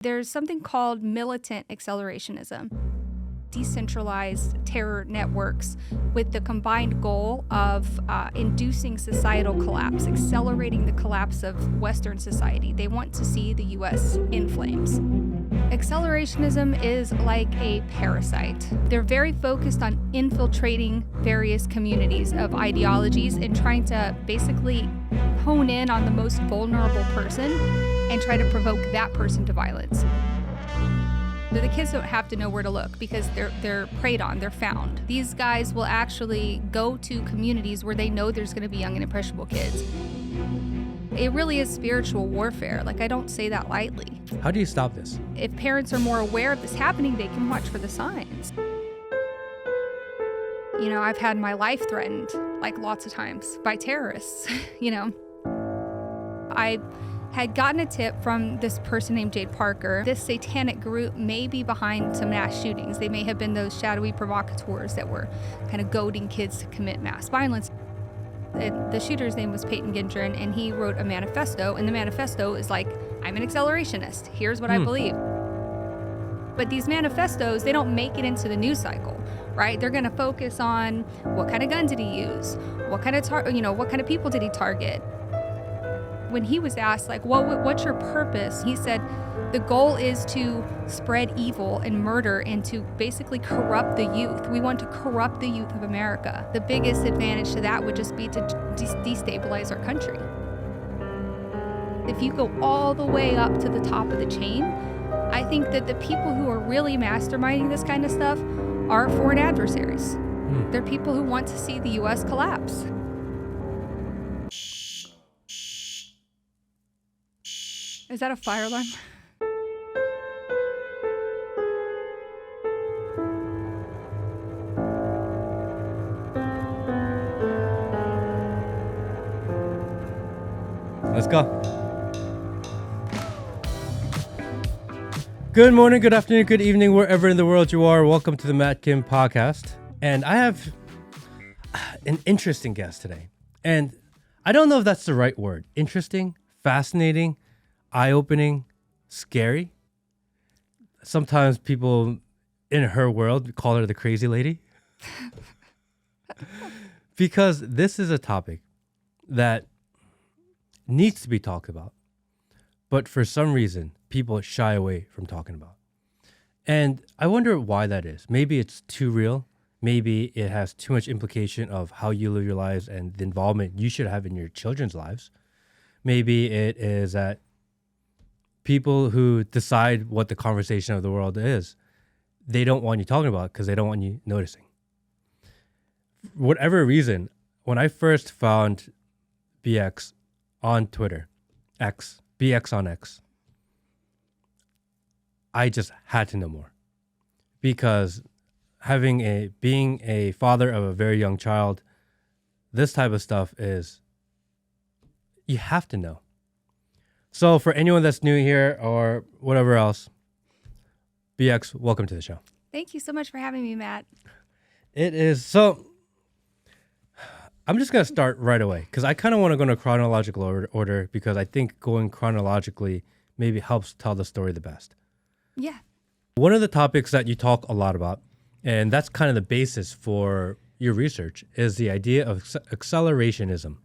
There's something called militant accelerationism, decentralized terror networks with the combined goal of inducing societal collapse, accelerating the collapse of Western society. They want to see the U.S. in flames. Accelerationism is like a parasite. They're very focused on infiltrating various communities of ideologies and trying to basically hone in on the most vulnerable person and try to provoke that person to violence. The kids don't have to know where to look because they're preyed on, they're found. These guys will actually go to communities where they know there's going to be young and impressionable kids. It really is spiritual warfare. Like, I don't say that lightly. How do you stop this? If parents are more aware of this happening, they can watch for the signs. You know, I've had my life threatened, like, lots of times by terrorists, you know. I had gotten a tip from this person named Jade Parker. This satanic group may be behind some mass shootings. They may have been those shadowy provocateurs that were kind of goading kids to commit mass violence. The shooter's name was Peyton Gendron, and he wrote a manifesto, and the manifesto is like, I'm an accelerationist. Here's what I believe. But these manifestos, they don't make it into the news cycle, right? They're going to focus on what kind of gun did he use? What kind of people did he target? When he was asked, like, what's your purpose? He said, the goal is to spread evil and murder and to basically corrupt the youth. We want to corrupt the youth of America. The biggest advantage to that would just be to destabilize our country. If you go all the way up to the top of the chain, I think that the people who are really masterminding this kind of stuff are foreign adversaries. They're people who want to see the U.S. collapse. Is that a fire alarm? Let's go. Good morning, good afternoon, good evening, wherever in the world you are. Welcome to the Matt Kim podcast. And I have an interesting guest today. And I don't know if that's the right word. Interesting, fascinating, eye-opening, scary. Sometimes people in her world call her the crazy lady. Because this is a topic that needs to be talked about, but for some reason, people shy away from talking about. And I wonder why that is. Maybe it's too real. Maybe it has too much implication of how you live your lives and the involvement you should have in your children's lives. Maybe it is that people who decide what the conversation of the world is, they don't want you talking about it because they don't want you noticing. For whatever reason, when I first found BX on Twitter, BX on X, I just had to know more. Because being a father of a very young child, this type of stuff is, you have to know. So for anyone that's new here or whatever else, BX, welcome to the show. Thank you so much for having me, Matt. It is. So I'm just going to start right away because I kind of want to go in a chronological order because I think going chronologically maybe helps tell the story the best. Yeah. One of the topics that you talk a lot about, and that's kind of the basis for your research, is the idea of accelerationism.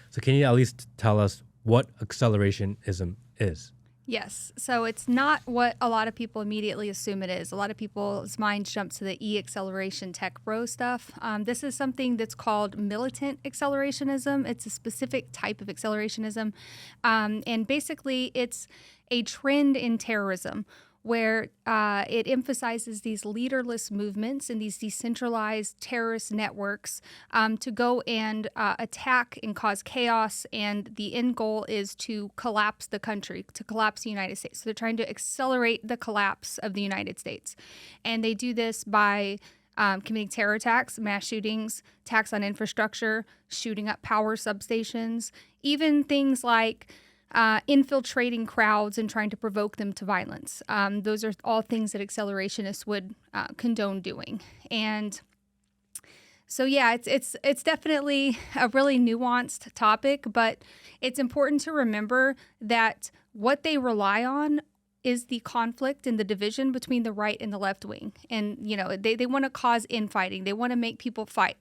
So can you at least tell us what accelerationism is? Yes. So it's not what a lot of people immediately assume it is. A lot of people's minds jump to the e-acceleration tech bro stuff. This is something that's called militant accelerationism. It's a specific type of accelerationism. And basically, it's a trend in terrorism where it emphasizes these leaderless movements and these decentralized terrorist networks to go and attack and cause chaos. And the end goal is to collapse the country, to collapse the United States. So they're trying to accelerate the collapse of the United States. And they do this by committing terror attacks, mass shootings, attacks on infrastructure, shooting up power substations, even things like infiltrating crowds and trying to provoke them to violence. Those are all things that accelerationists would condone doing. And so, yeah, it's definitely a really nuanced topic, but it's important to remember that what they rely on is the conflict and the division between the right and the left wing. And, they want to cause infighting. They want to make people fight.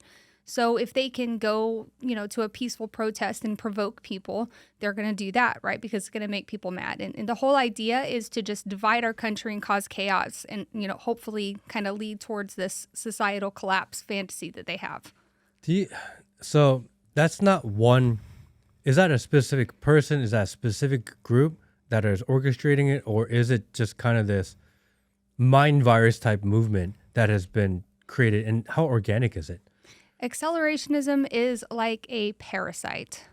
So if they can go, to a peaceful protest and provoke people, they're going to do that, right? Because it's going to make people mad. And the whole idea is to just divide our country and cause chaos and, hopefully kind of lead towards this societal collapse fantasy that they have. So that's not one. Is that a specific person? Is that a specific group that is orchestrating it? Or is it just kind of this mind virus type movement that has been created? And how organic is it? Accelerationism is like a parasite.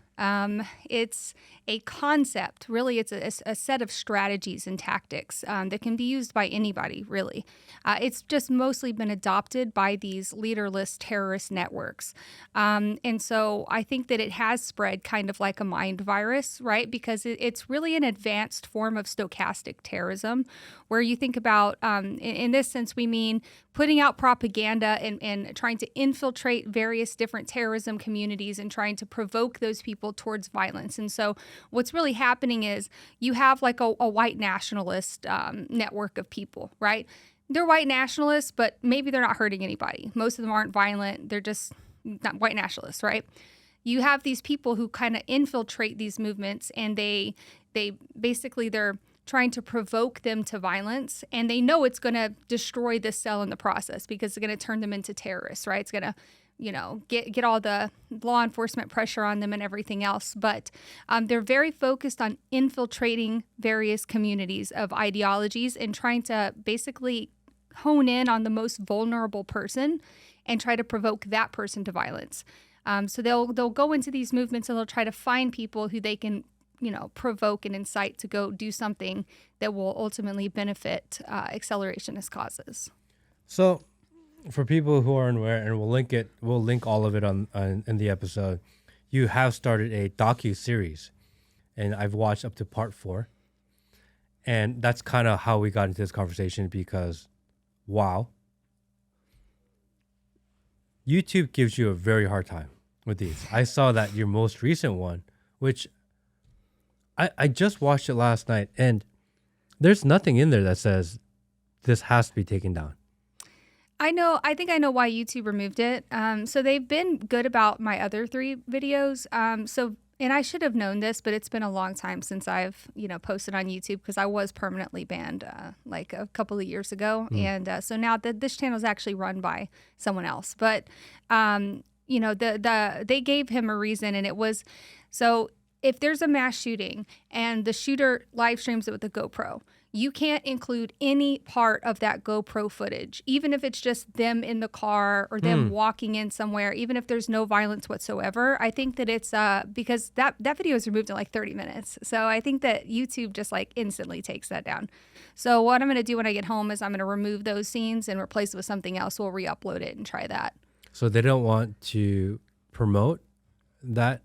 It's a concept. Really, it's a set of strategies and tactics that can be used by anybody, really. It's just mostly been adopted by these leaderless terrorist networks. And so I think that it has spread kind of like a mind virus, right? Because it's really an advanced form of stochastic terrorism, where you think about, in this sense, we mean putting out propaganda and trying to infiltrate various different terrorism communities and trying to provoke those people towards violence. And so what's really happening is you have like a white nationalist network of people, right? They're white nationalists, but maybe they're not hurting anybody. Most of them aren't violent. They're just not white nationalists, right? You have these people who kind of infiltrate these movements, and they basically they're trying to provoke them to violence, and they know it's going to destroy this cell in the process because it's going to turn them into terrorists, right? It's going to, get all the law enforcement pressure on them and everything else. But they're very focused on infiltrating various communities of ideologies and trying to basically hone in on the most vulnerable person and try to provoke that person to violence. So they'll go into these movements and they'll try to find people who they can provoke and incite to go do something that will ultimately benefit accelerationist causes. So for people who aren't aware, and we'll link all of it on in the episode, you have started a docu-series, and I've watched up to part 4. And that's kind of how we got into this conversation because, wow, YouTube gives you a very hard time with these. I saw that your most recent one, which I just watched it last night, and there's nothing in there that says this has to be taken down. I think I know why YouTube removed it. So they've been good about my other 3 videos. And I should have known this, but it's been a long time since I've, posted on YouTube because I was permanently banned like a couple of years ago. And so now this channel is actually run by someone else. But, they gave him a reason, and it was, so if there's a mass shooting and the shooter live streams it with a GoPro, you can't include any part of that GoPro footage, even if it's just them in the car or them walking in somewhere, even if there's no violence whatsoever. I think that it's because that video is removed in like 30 minutes. So I think that YouTube just like instantly takes that down. So what I'm going to do when I get home is I'm going to remove those scenes and replace it with something else. We'll re-upload it and try that. So they don't want to promote that?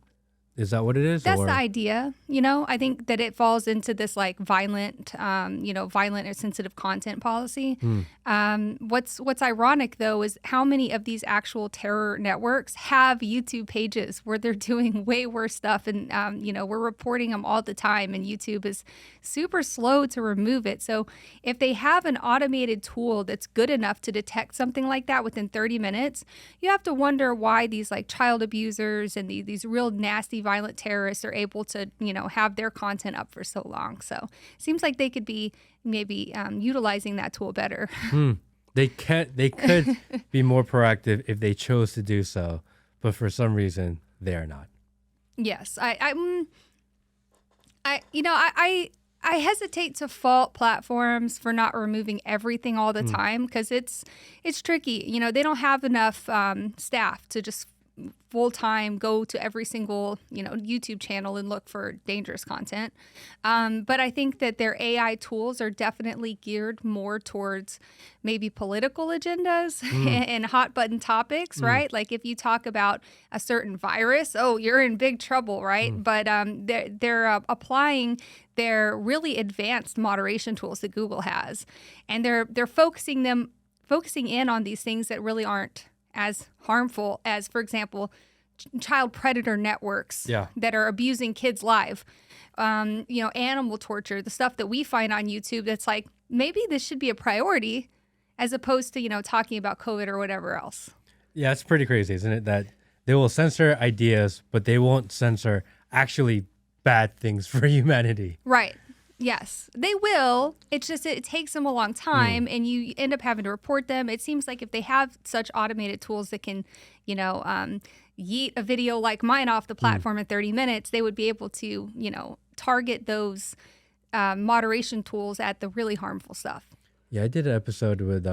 Is that what it is? That's the idea. I think that it falls into this like violent or sensitive content policy. What's ironic though is how many of these actual terror networks have YouTube pages where they're doing way worse stuff, and we're reporting them all the time, and YouTube is super slow to remove it. So if they have an automated tool that's good enough to detect something like that within 30 minutes, you have to wonder why these like child abusers and these real nasty violent terrorists are able to, have their content up for so long. So it seems like they could be maybe utilizing that tool better. They could be more proactive if they chose to do so, but for some reason they are not. Yes, I hesitate to fault platforms for not removing everything all the time because it's tricky. They don't have enough staff to just full-time go to every single YouTube channel and look for dangerous content, but I think that their AI tools are definitely geared more towards maybe political agendas and hot button topics, right? Like if you talk about a certain virus, you're in big trouble, right? But they're applying their really advanced moderation tools that Google has, and they're focusing in on these things that really aren't as harmful as, for example, child predator networks that are abusing kids live, animal torture, the stuff that we find on YouTube that's like, maybe this should be a priority as opposed to, talking about COVID or whatever else. Yeah, it's pretty crazy, isn't it? That they will censor ideas, but they won't censor actually bad things for humanity. Right. Yes, they will. It's just it takes them a long time, and you end up having to report them. It seems like if they have such automated tools that can, yeet a video like mine off the platform in 30 minutes, they would be able to, target those moderation tools at the really harmful stuff. Yeah, I did an episode with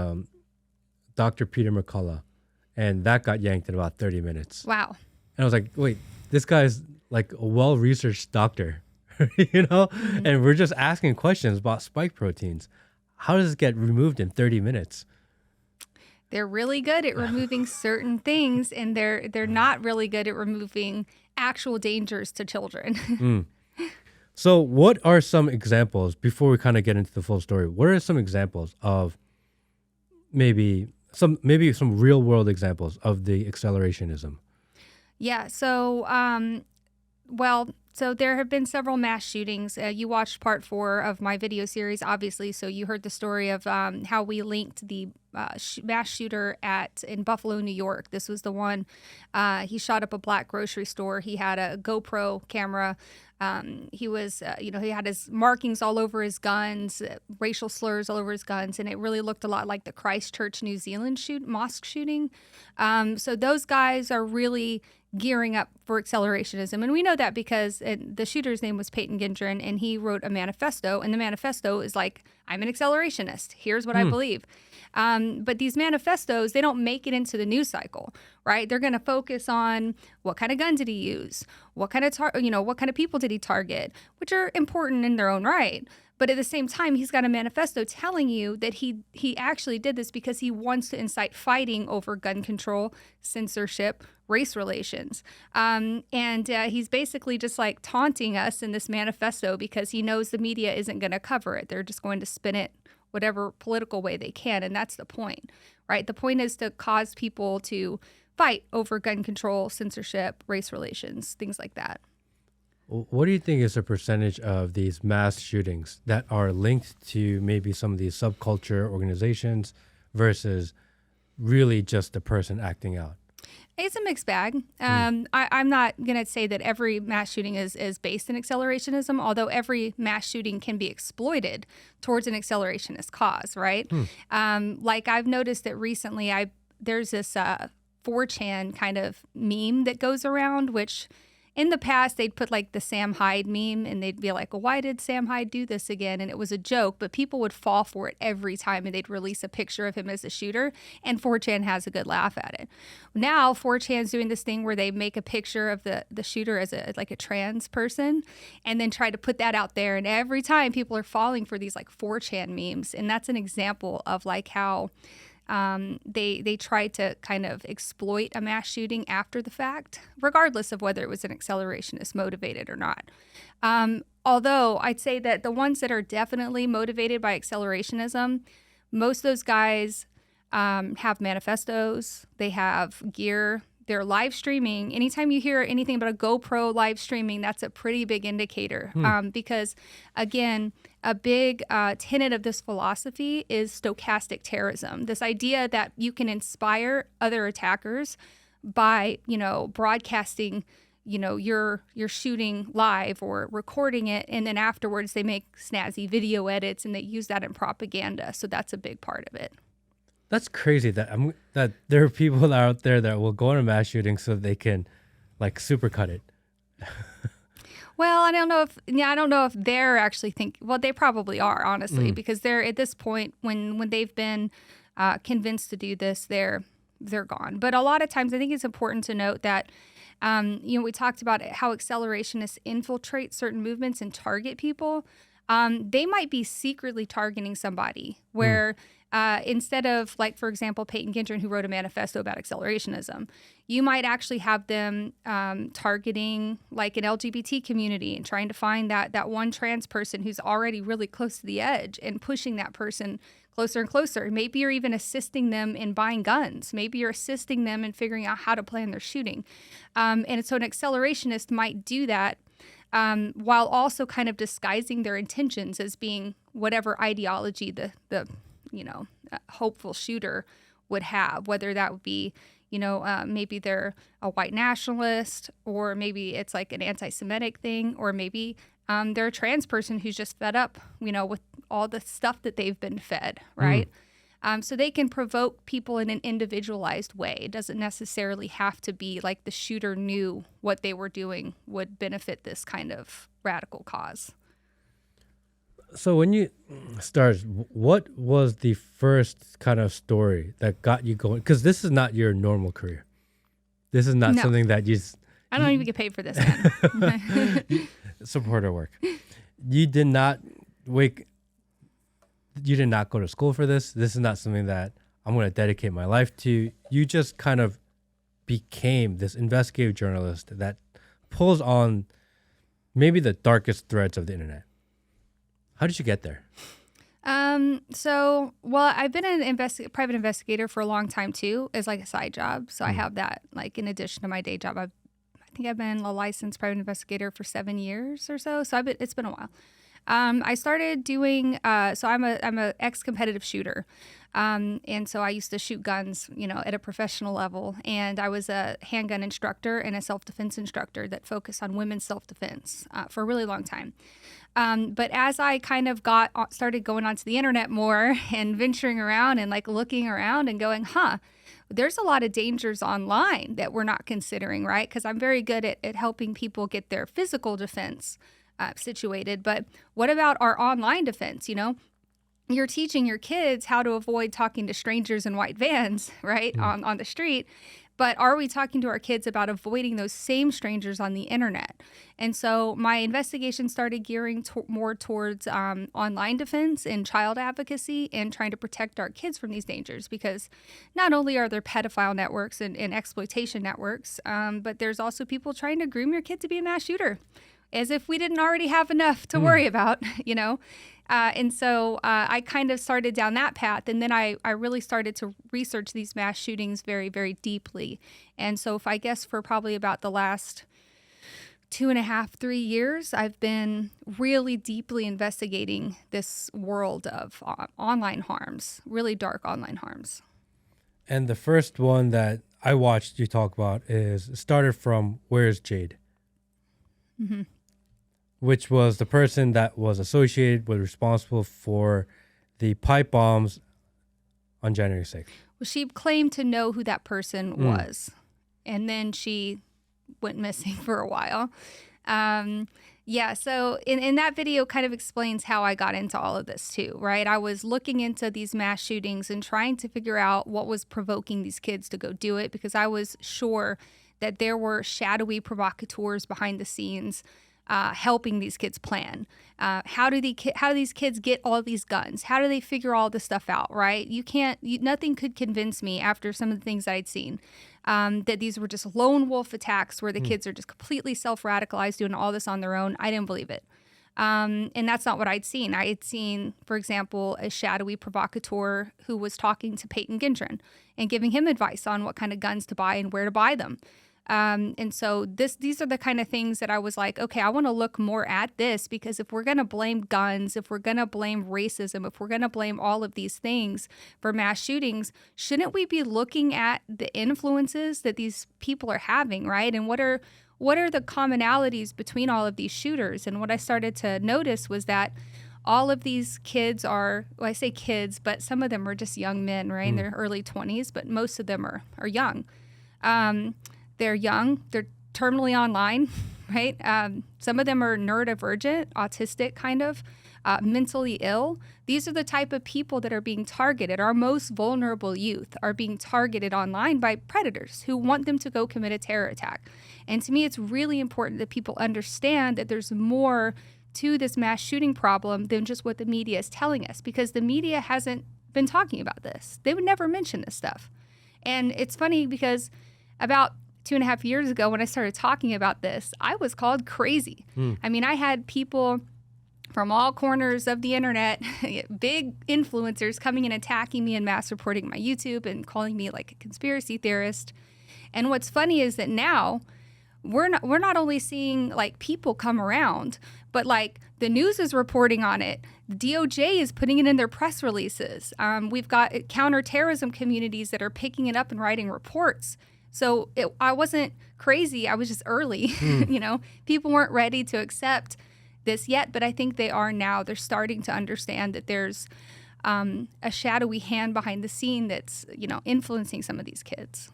Dr. Peter McCullough, and that got yanked in about 30 minutes. Wow. And I was like, wait, this guy's like a well-researched doctor. And we're just asking questions about spike proteins. How does it get removed in 30 minutes? They're really good at removing certain things, and they're not really good at removing actual dangers to children. So what are some examples, before we kind of get into the full story, what are some examples of maybe some real world examples of the accelerationism? Yeah, so there have been several mass shootings. You watched part 4 of my video series, obviously, so you heard the story of how we linked the mass shooter in Buffalo, New York. This was the one, he shot up a black grocery store. He had a GoPro camera. He was, he had his markings all over his guns, racial slurs all over his guns, and it really looked a lot like the Christchurch, New Zealand mosque shooting. So those guys are really gearing up for accelerationism. And we know that because the shooter's name was Peyton Gendron, and he wrote a manifesto, and the manifesto is like, I'm an accelerationist. Here's what I believe. But these manifestos, they don't make it into the news cycle, right? They're going to focus on what kind of gun did he use? What kind of people did he target, which are important in their own right. But at the same time, he's got a manifesto telling you that he actually did this because he wants to incite fighting over gun control, censorship, race relations. And he's basically just like taunting us in this manifesto because he knows the media isn't going to cover it. They're just going to spin it whatever political way they can. And that's the point, right? The point is to cause people to fight over gun control, censorship, race relations, things like that. What do you think is the percentage of these mass shootings that are linked to maybe some of these subculture organizations versus really just the person acting out? It's a mixed bag. I'm not going to say that every mass shooting is based in accelerationism, although every mass shooting can be exploited towards an accelerationist cause, right? Like I've noticed that recently there's this 4chan kind of meme that goes around, which in the past, they'd put like the Sam Hyde meme and they'd be like, well, why did Sam Hyde do this again? And it was a joke, but people would fall for it every time and they'd release a picture of him as a shooter, and 4chan has a good laugh at it. Now, 4chan's doing this thing where they make a picture of the shooter as a trans person and then try to put that out there. And every time people are falling for these like 4chan memes. And that's an example of like how they tried to kind of exploit a mass shooting after the fact, regardless of whether it was an accelerationist motivated or not. Although I'd say that the ones that are definitely motivated by accelerationism, most of those guys have manifestos, they have gear, they're live streaming. Anytime you hear anything about a GoPro live streaming, that's a pretty big indicator. Because again, a big tenet of this philosophy is stochastic terrorism. This idea that you can inspire other attackers by, broadcasting, you're shooting live or recording it, and then afterwards they make snazzy video edits and they use that in propaganda. So that's a big part of it. That's crazy that there are people out there that will go on a mass shooting so they can like supercut it. Well, I don't know if they're actually well, they probably are, honestly, because they're at this point when they've been convinced to do this, they're gone. But a lot of times I think it's important to note that we talked about how accelerationists infiltrate certain movements and target people. They might be secretly targeting somebody where instead of, like, for example, Peyton Gendron, who wrote a manifesto about accelerationism, you might actually have them targeting like an LGBT community and trying to find that one trans person who's already really close to the edge and pushing that person closer and closer. Maybe you're even assisting them in buying guns. Maybe you're assisting them in figuring out how to plan their shooting. And so an accelerationist might do that while also kind of disguising their intentions as being whatever ideology the hopeful shooter would have, whether that would be, maybe they're a white nationalist, or maybe it's like an anti-Semitic thing, or maybe they're a trans person who's just fed up, with all the stuff that they've been fed, right? So they can provoke people in an individualized way. It doesn't necessarily have to be like the shooter knew what they were doing would benefit this kind of radical cause. So when you started, what was the first kind of story that got you going? Because this is not your normal career. This is not something that I don't even get paid for this, man. Supporter work. You did not go to school for this. This is not something that I'm going to dedicate my life to. You just kind of became this investigative journalist that pulls on maybe the darkest threads of the internet. How did you get there? I've been an private investigator for a long time too, as like a side job. So I have that like in addition to my day job. I think I've been a licensed private investigator for 7 years or so. So it's been a while. I started doing, I'm a ex-competitive shooter. And so I used to shoot guns, at a professional level. And I was a handgun instructor and a self-defense instructor that focused on women's self-defense for a really long time. But as I kind of started going onto the internet more and venturing around and like looking around and going, there's a lot of dangers online that we're not considering, right? Because I'm very good at helping people get their physical defense situated. But what about our online defense? You're teaching your kids how to avoid talking to strangers in white vans, right, on the street. But are we talking to our kids about avoiding those same strangers on the internet? And so my investigation started gearing more towards online defense and child advocacy and trying to protect our kids from these dangers, because not only are there pedophile networks and exploitation networks, but there's also people trying to groom your kid to be a mass shooter, as if we didn't already have enough to worry about, And so I kind of started down that path. And then I really started to research these mass shootings very, very deeply. And so if I guess for probably about the last 2.5, 3 years, I've been really deeply investigating this world of online harms, really dark online harms. And the first one that I watched you talk about started from Where's Jade? Mm-hmm. Which was the person that was responsible for the pipe bombs on January 6th. Well, she claimed to know who that person was, and then she went missing for a while. So in that video kind of explains how I got into all of this too, right? I was looking into these mass shootings and trying to figure out what was provoking these kids to go do it, because I was sure that there were shadowy provocateurs behind the scenes helping these kids plan. How do these kids get all these guns? How do they figure all this stuff out, right? Nothing could convince me after some of the things I'd seen that these were just lone wolf attacks where the kids are just completely self-radicalized doing all this on their own. I didn't believe it. And that's not what I'd seen. I had seen, for example, a shadowy provocateur who was talking to Peyton Gendron and giving him advice on what kind of guns to buy and where to buy them. And so these are the kind of things that I was like, okay, I want to look more at this, because if we're going to blame guns, if we're going to blame racism, if we're going to blame all of these things for mass shootings, shouldn't we be looking at the influences that these people are having, right? And what are the commonalities between all of these shooters? And what I started to notice was that all of these kids I say kids, but some of them are just young men, right, in their early 20s, but most of them are young. They're young, they're terminally online, right? Some of them are neurodivergent, autistic kind of, mentally ill. These are the type of people that are being targeted. Our most vulnerable youth are being targeted online by predators who want them to go commit a terror attack. And to me, it's really important that people understand that there's more to this mass shooting problem than just what the media is telling us, because the media hasn't been talking about this. They would never mention this stuff. And it's funny because about 2.5 years ago when I started talking about this, I was called crazy. I mean, I had people from all corners of the internet, big influencers coming and attacking me and mass reporting my YouTube and calling me like a conspiracy theorist. And what's funny is that now we're not only seeing like people come around, but like the news is reporting on it. The DOJ is putting it in their press releases. We've got counterterrorism communities that are picking it up and writing reports. So I wasn't crazy. I was just early. You know, people weren't ready to accept this yet, but I think they are now. They're starting to understand that there's a shadowy hand behind the scene that's, you know, influencing some of these kids.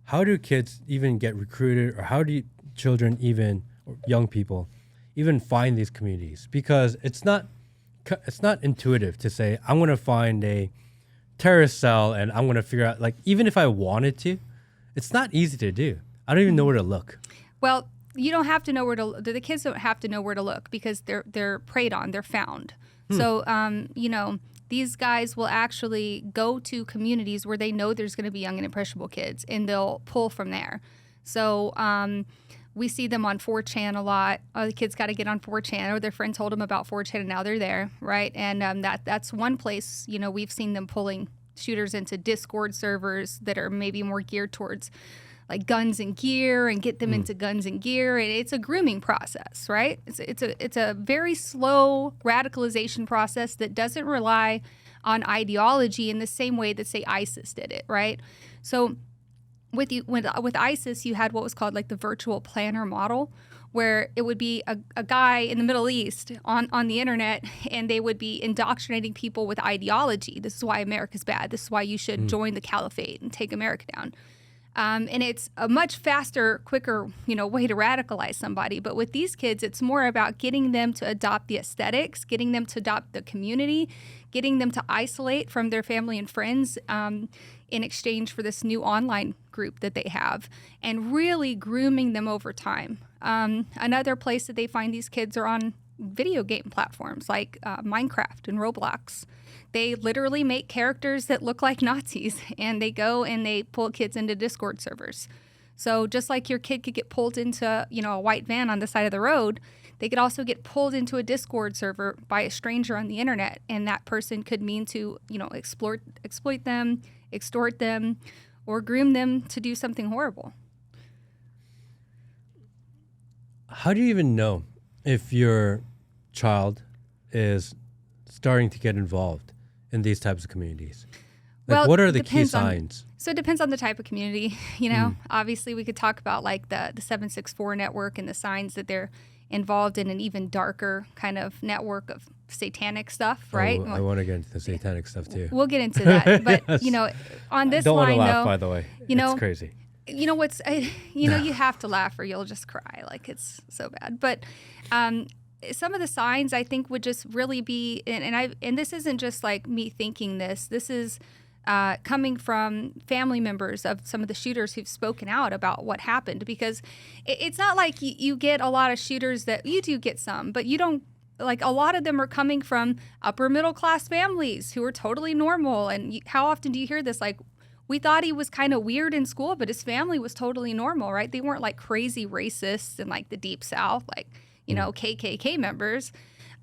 How do kids even get recruited, or how do children even, or young people, even find these communities? Because it's not intuitive to say, I'm going to find a terrorist cell and I'm going to figure out, like, even if I wanted to, it's not easy to do. I don't even know where to look. Well, you don't have to know where to, the kids don't have to know where to look because they're preyed on, they're found. So, you know, these guys will actually go to communities where they know there's going to be young and impressionable kids, and they'll pull from there. So we see them on 4chan a lot. Oh, the kids got to get on 4chan, or their friend told them about 4chan, and now they're there, right? And that's one place, you know, we've seen them pulling shooters into Discord servers that are maybe more geared towards like guns and gear, and get them into guns and gear. And it's a grooming process, right? It's a very slow radicalization process that doesn't rely on ideology in the same way that, say, ISIS did it, right? So with ISIS, you had what was called like the virtual planner model, where it would be a guy in the Middle East on the internet, and they would be indoctrinating people with ideology. This is why America's bad. This is why you should join the caliphate and take America down. And it's a much faster, quicker, you know, way to radicalize somebody. But with these kids, it's more about getting them to adopt the aesthetics, getting them to adopt the community, getting them to isolate from their family and friends in exchange for this new online group that they have, and really grooming them over time. Another place that they find these kids are on video game platforms like Minecraft and Roblox. They literally make characters that look like Nazis, and they go and they pull kids into Discord servers. So just like your kid could get pulled into, you know, a white van on the side of the road, they could also get pulled into a Discord server by a stranger on the internet, and that person could mean to, you know, exploit them, extort them, or groom them to do something horrible. How do you even know if your child is starting to get involved in these types of communities? Like, well, what are the key signs? So it depends on the type of community. You know, obviously we could talk about like the 764 network and the signs that they're involved in an even darker kind of network of satanic stuff, right? I want to get into the satanic stuff too. We'll get into that. But, Yes. you know, on this Don't line, want to laugh, though, by the way. you know, it's crazy. You know what's, you know, you have to laugh or you'll just cry. Like, it's so bad. But some of the signs I think would just really be, and this isn't just like me thinking this. This is coming from family members of some of the shooters who've spoken out about what happened. Because it's not like you get a lot of shooters that you do get some, but you don't. Like, a lot of them are coming from upper middle class families who are totally normal. And how often do you hear this? Like, we thought he was kind of weird in school, but his family was totally normal, right? They weren't like crazy racists in like the Deep South, like, you know, KKK members.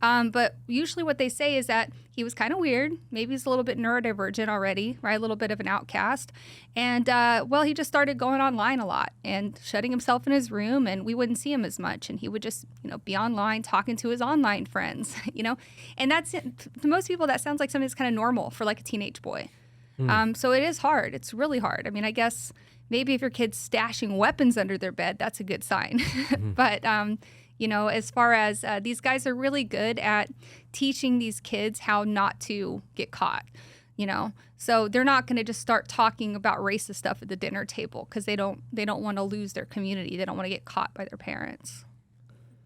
But usually what they say is that he was kind of weird. Maybe he's a little bit neurodivergent already, right? A little bit of an outcast. And, well, he just started going online a lot and shutting himself in his room, and we wouldn't see him as much. And he would just, you know, be online talking to his online friends, you know? And that's, to most people, that sounds like something that's kind of normal for like a teenage boy. So it is hard. It's really hard. I mean, I guess maybe if your kid's stashing weapons under their bed, that's a good sign. But, you know, as far as these guys are really good at teaching these kids how not to get caught, you know. So they're not going to just start talking about racist stuff at the dinner table because they don't want to lose their community. They don't want to get caught by their parents.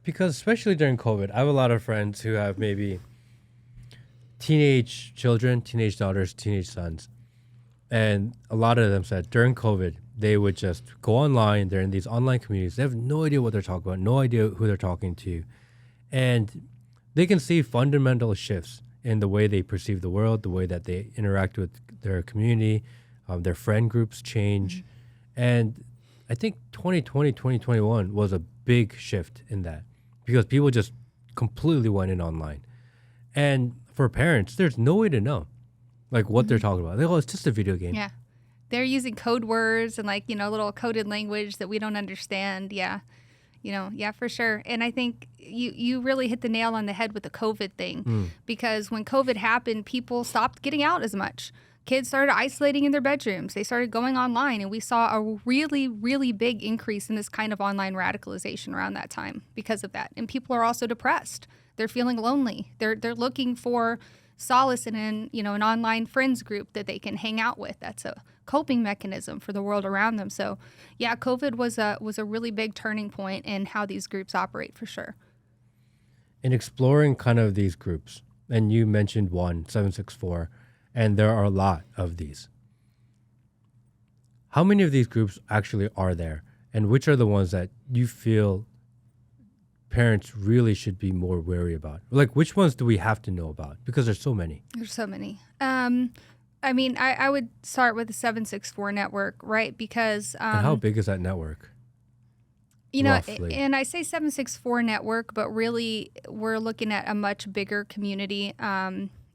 Because especially during COVID, I have a lot of friends who have maybe teenage children, teenage daughters, teenage sons. And a lot of them said during COVID, they would just go online. They're in these online communities. They have no idea what they're talking about, no idea who they're talking to. And they can see fundamental shifts in the way they perceive the world, the way that they interact with their community, their friend groups change. And I think 2020, 2021 was a big shift in that because people just completely went in online. And for parents, there's no way to know like what they're talking about. They go, it's just a video game. Yeah. They're using code words and like, little coded language that we don't understand. Yeah. Yeah, for sure. And I think you really hit the nail on the head with the COVID thing, because when COVID happened, people stopped getting out as much. Kids started isolating in their bedrooms. They started going online, and we saw a really, really big increase in this kind of online radicalization around that time because of that. And people are also depressed. They're feeling lonely. They're looking for solace in an online friends group that they can hang out with. That's a coping mechanism for the world around them. So, yeah, COVID was a really big turning point in how these groups operate, for sure. In exploring kind of these groups, and you mentioned 764, and there are a lot of these. How many of these groups actually are there, and which are the ones that you feel parents really should be more wary about? Like, which ones do we have to know about? Because there's so many. There's so many. I would start with the 764 network, right? Because and how big is that network? Roughly. And I say 764 network, but really we're looking at a much bigger community.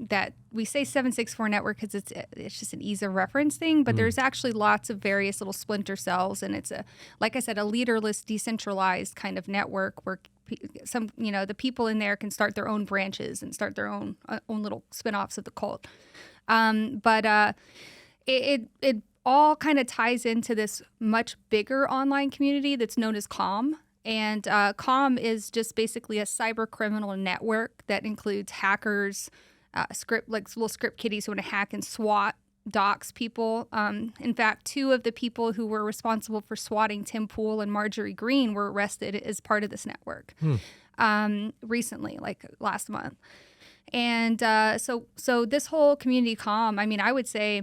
That we say 764 network because it's just an ease of reference thing, but there's actually lots of various little splinter cells, and it's like I said, a leaderless, decentralized kind of network where the people in there can start their own branches and start their own little spinoffs of the cult. But it all kind of ties into this much bigger online community that's known as CALM. And CALM is just basically a cyber criminal network that includes hackers, little script kiddies who want to hack and swat, dox people. In fact, 2 of the people who were responsible for swatting Tim Pool and Marjorie Green were arrested as part of this network recently, like last month. And so this whole community CALM, I would say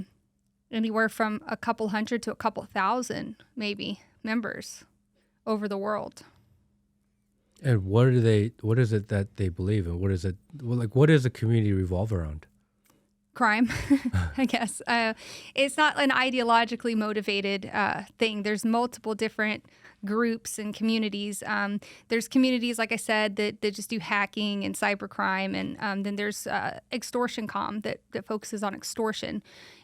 anywhere from a couple hundred to a couple thousand, maybe, members over the world. And what is it that they believe in? What does the community revolve around? Crime, I guess. It's not an ideologically motivated thing. There's multiple different groups and communities. There's communities, like I said, that just do hacking and cybercrime. And then there's extortion CALM that focuses on extortion.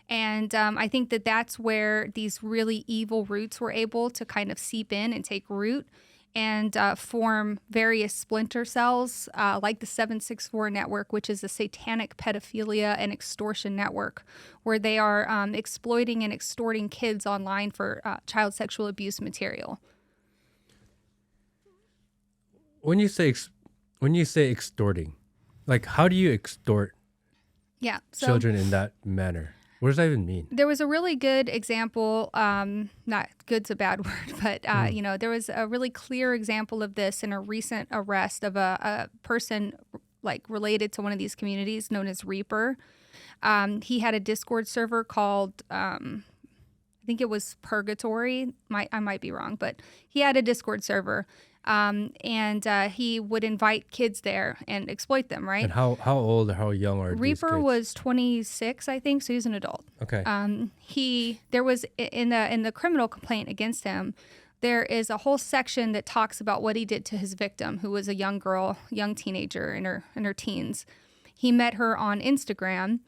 And I think that's where these really evil roots were able to kind of seep in and take root and form various splinter cells like the 764 network, which is a satanic pedophilia and extortion network, where they are exploiting and extorting kids online for child sexual abuse material. When you say extorting, like, how do you extort children in that manner? What does that even mean? There was a really good example, not good's a bad word, but, there was a really clear example of this in a recent arrest of a person like related to one of these communities known as Reaper. He had a Discord server called, I think it was Purgatory. I might be wrong, but he had a Discord server. And he would invite kids there and exploit them, right? And how old or how young are Reaper these kids? was 26, I think, so he's an adult. Okay. There was in the criminal complaint against him, there is a whole section that talks about what he did to his victim, who was a young girl, young teenager in her teens. He met her on Instagram.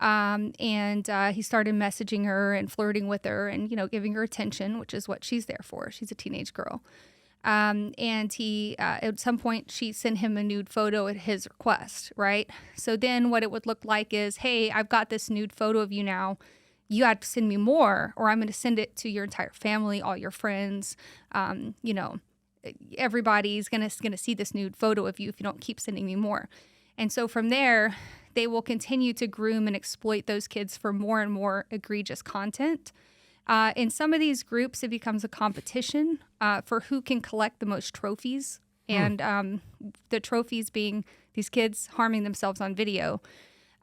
And he started messaging her and flirting with her and, giving her attention, which is what she's there for. She's a teenage girl. And he, at some point, she sent him a nude photo at his request, right? So then what it would look like is, hey, I've got this nude photo of you now. You have to send me more, or I'm going to send it to your entire family, all your friends. Everybody's going to see this nude photo of you if you don't keep sending me more. And so from there, they will continue to groom and exploit those kids for more and more egregious content. In some of these groups, it becomes a competition for who can collect the most trophies, and the trophies being these kids harming themselves on video.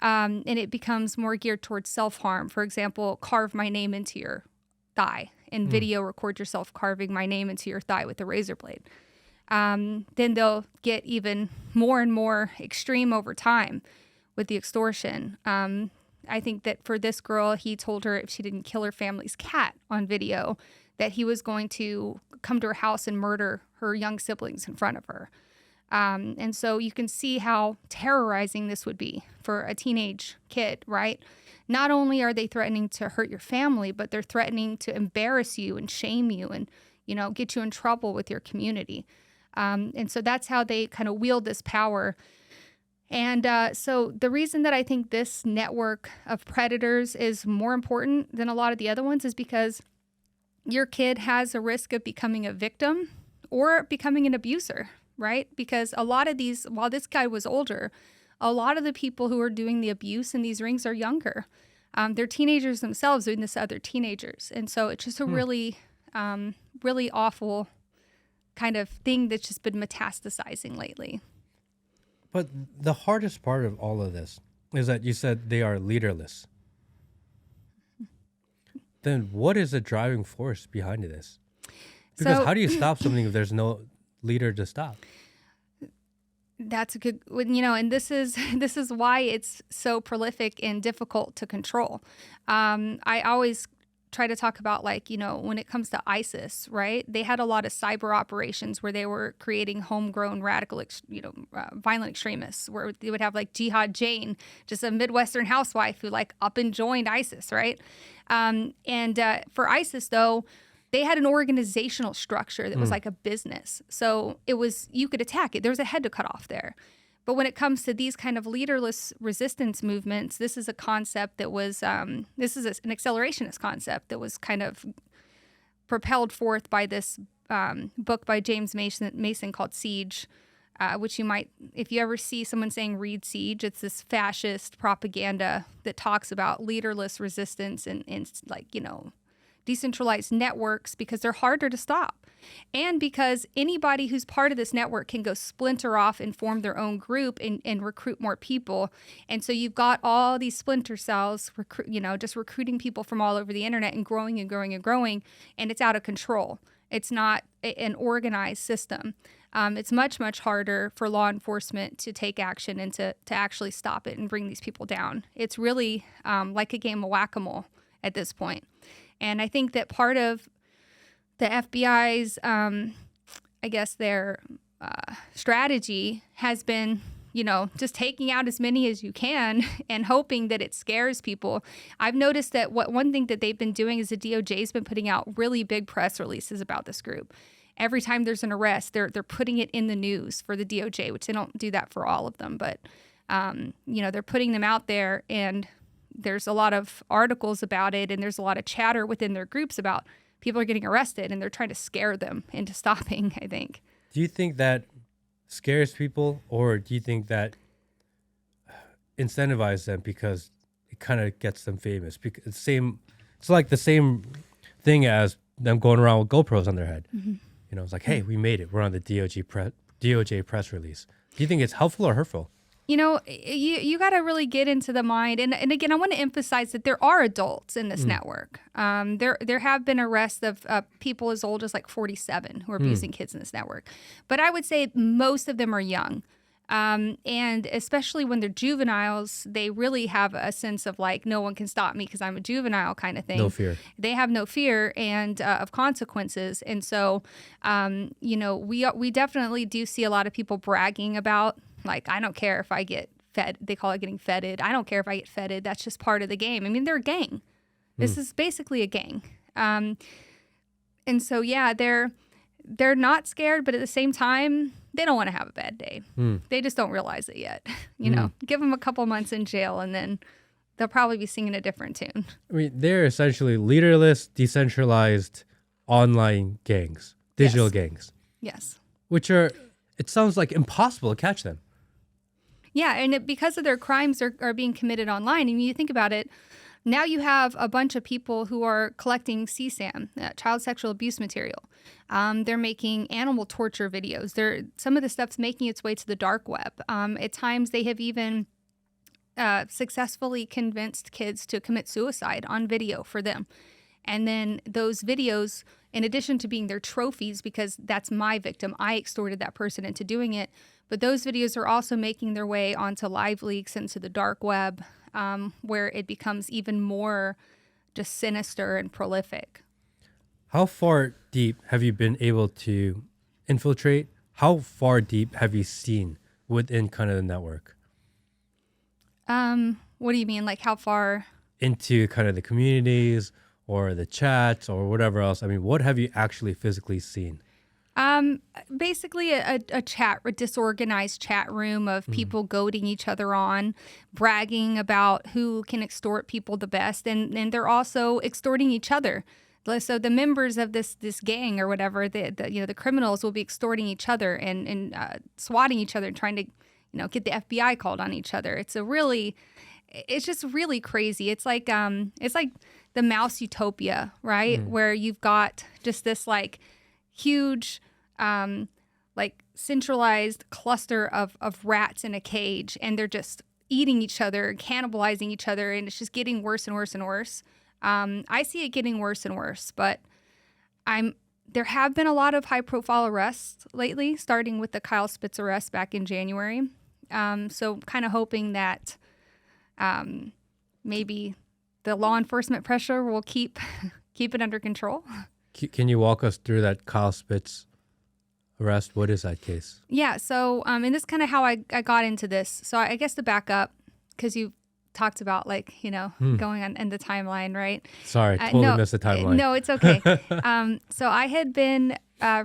And it becomes more geared towards self-harm. For example, carve my name into your thigh, and video record yourself carving my name into your thigh with a razor blade. Then they'll get even more and more extreme over time with the extortion. I think that for this girl, he told her if she didn't kill her family's cat on video, that he was going to come to her house and murder her young siblings in front of her. And so you can see how terrorizing this would be for a teenage kid, right? Not only are they threatening to hurt your family, but they're threatening to embarrass you and shame you and, get you in trouble with your community. And so that's how they kind of wield this power. And so the reason that I think this network of predators is more important than a lot of the other ones is because your kid has a risk of becoming a victim or becoming an abuser, right? Because a lot of these, while this guy was older, a lot of the people who are doing the abuse in these rings are younger. They're teenagers themselves doing this to other teenagers. And so it's just a really awful kind of thing that's just been metastasizing lately. But the hardest part of all of this is that you said they are leaderless. Then what is the driving force behind this? Because how do you stop something if there's no leader to stop? That's a good, and this is why it's so prolific and difficult to control. I always try to talk about, when it comes to ISIS, right? They had a lot of cyber operations where they were creating homegrown radical, violent extremists, where they would have Jihad Jane, just a Midwestern housewife who up and joined ISIS, right? For ISIS though, they had an organizational structure that was like a business. So you could attack it. There was a head to cut off there. But when it comes to these kind of leaderless resistance movements, this is a concept that was, an accelerationist concept that was kind of propelled forth by this book by James Mason called Siege, which you might, if you ever see someone saying read Siege, it's this fascist propaganda that talks about leaderless resistance and decentralized networks because they're harder to stop. And because anybody who's part of this network can go splinter off and form their own group and recruit more people. And so you've got all these splinter cells, just recruiting people from all over the internet and growing and growing and growing. And it's out of control. It's not an organized system. It's much, much harder for law enforcement to take action and to actually stop it and bring these people down. It's really like a game of whack-a-mole at this point. And I think that part of the FBI's, their strategy has been, just taking out as many as you can and hoping that it scares people. I've noticed that one thing that they've been doing is the DOJ's been putting out really big press releases about this group. Every time there's an arrest, they're putting it in the news for the DOJ, which they don't do that for all of them. But, they're putting them out there, and there's a lot of articles about it, and there's a lot of chatter within their groups about people are getting arrested, and they're trying to scare them into stopping, I think. Do you think that scares people, or do you think that incentivizes them because it kind of gets them famous? Because it's like the same thing as them going around with GoPros on their head. Mm-hmm. It's like, hey, we made it. We're on the DOJ press release. Do you think it's helpful or hurtful? You got to really get into the mind. And again, I want to emphasize that there are adults in this network. There have been arrests of people as old as 47 who are abusing kids in this network. But I would say most of them are young. And especially when they're juveniles, they really have a sense of no one can stop me because I'm a juvenile kind of thing. No fear. They have no fear and of consequences. And so, we definitely do see a lot of people bragging about, I don't care if I get fed. They call it getting feted. I don't care if I get feted. That's just part of the game. I mean, they're a gang. This is basically a gang. And so, yeah, they're not scared, but at the same time, they don't want to have a bad day. They just don't realize it yet. Give them a couple months in jail, and then they'll probably be singing a different tune. I mean, they're essentially leaderless, decentralized online gangs, digital gangs. Yes. Which it sounds like impossible to catch them. Yeah, and because of their crimes are being committed online. I mean, you think about it, now you have a bunch of people who are collecting CSAM, child sexual abuse material. They're making animal torture videos. Some of the stuff's making its way to the dark web. At times, they have even successfully convinced kids to commit suicide on video for them. And then those videos, in addition to being their trophies, because that's my victim, I extorted that person into doing it, but those videos are also making their way onto live leaks into the dark web, where it becomes even more just sinister and prolific. How far deep have you been able to infiltrate? how far deep have you seen within kind of the network? What do you mean? Like how far? Into kind of the communities or the chats or whatever else. I mean, what have you actually physically seen? Basically a disorganized chat room of people goading each other on, bragging about who can extort people the best. And they're also extorting each other. So the members of this gang or whatever, the criminals will be extorting each other and swatting each other and trying to, get the FBI called on each other. It's just really crazy. It's like the mouse utopia, right? Where you've got just this like huge, like centralized cluster of rats in a cage, and they're just eating each other, cannibalizing each other, and it's just getting worse and worse and worse. I see it getting worse and worse, but there have been a lot of high-profile arrests lately, starting with the Kyle Spitz arrest back in January. So kind of hoping that maybe the law enforcement pressure will keep it under control. Can you walk us through that Kyle Spitz arrest? What is that case? Yeah, so and this is kind of how I got into this. So I guess to back up, because you talked about going on in the timeline, right? Sorry, totally missed the timeline. No, it's okay. So I had been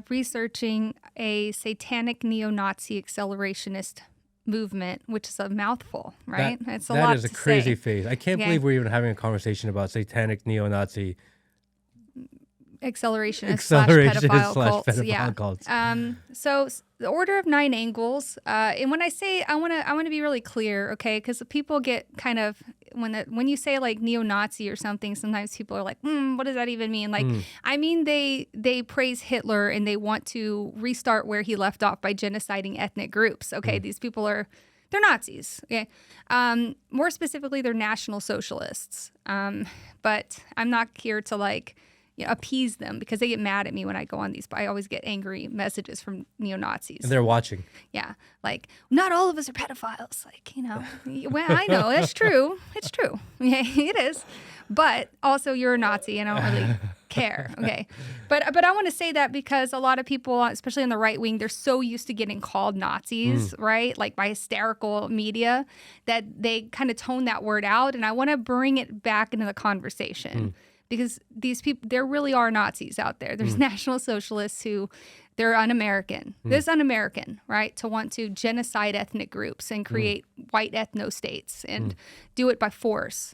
researching a satanic neo-Nazi accelerationist movement, which is a mouthful, right? It's a lot to say. That is a crazy phase. I can't believe we're even having a conversation about satanic neo-Nazi accelerationist slash pedophile cults. So the Order of Nine Angles, and when I say, I want to be really clear, okay? Because people get kind of when you say like neo-Nazi or something, sometimes people are like, what does that even mean? Like, I mean, they praise Hitler and they want to restart where he left off by genociding ethnic groups. Okay, these people they're Nazis. Okay, more specifically, they're National Socialists. But I'm not here to appease them because they get mad at me when I go on these. But I always get angry messages from neo-Nazis. And they're watching. Yeah. Like, not all of us are pedophiles. Well, I know. That's true. It's true. Yeah, it is. But also you're a Nazi and I don't really care. Okay. But I want to say that because a lot of people, especially on the right wing, they're so used to getting called Nazis, right? Like by hysterical media that they kind of tone that word out. And I want to bring it back into the conversation. Because these people, there really are Nazis out there. There's National Socialists who, they're un-American. This un-American, right? To want to genocide ethnic groups and create white ethno-states and do it by force.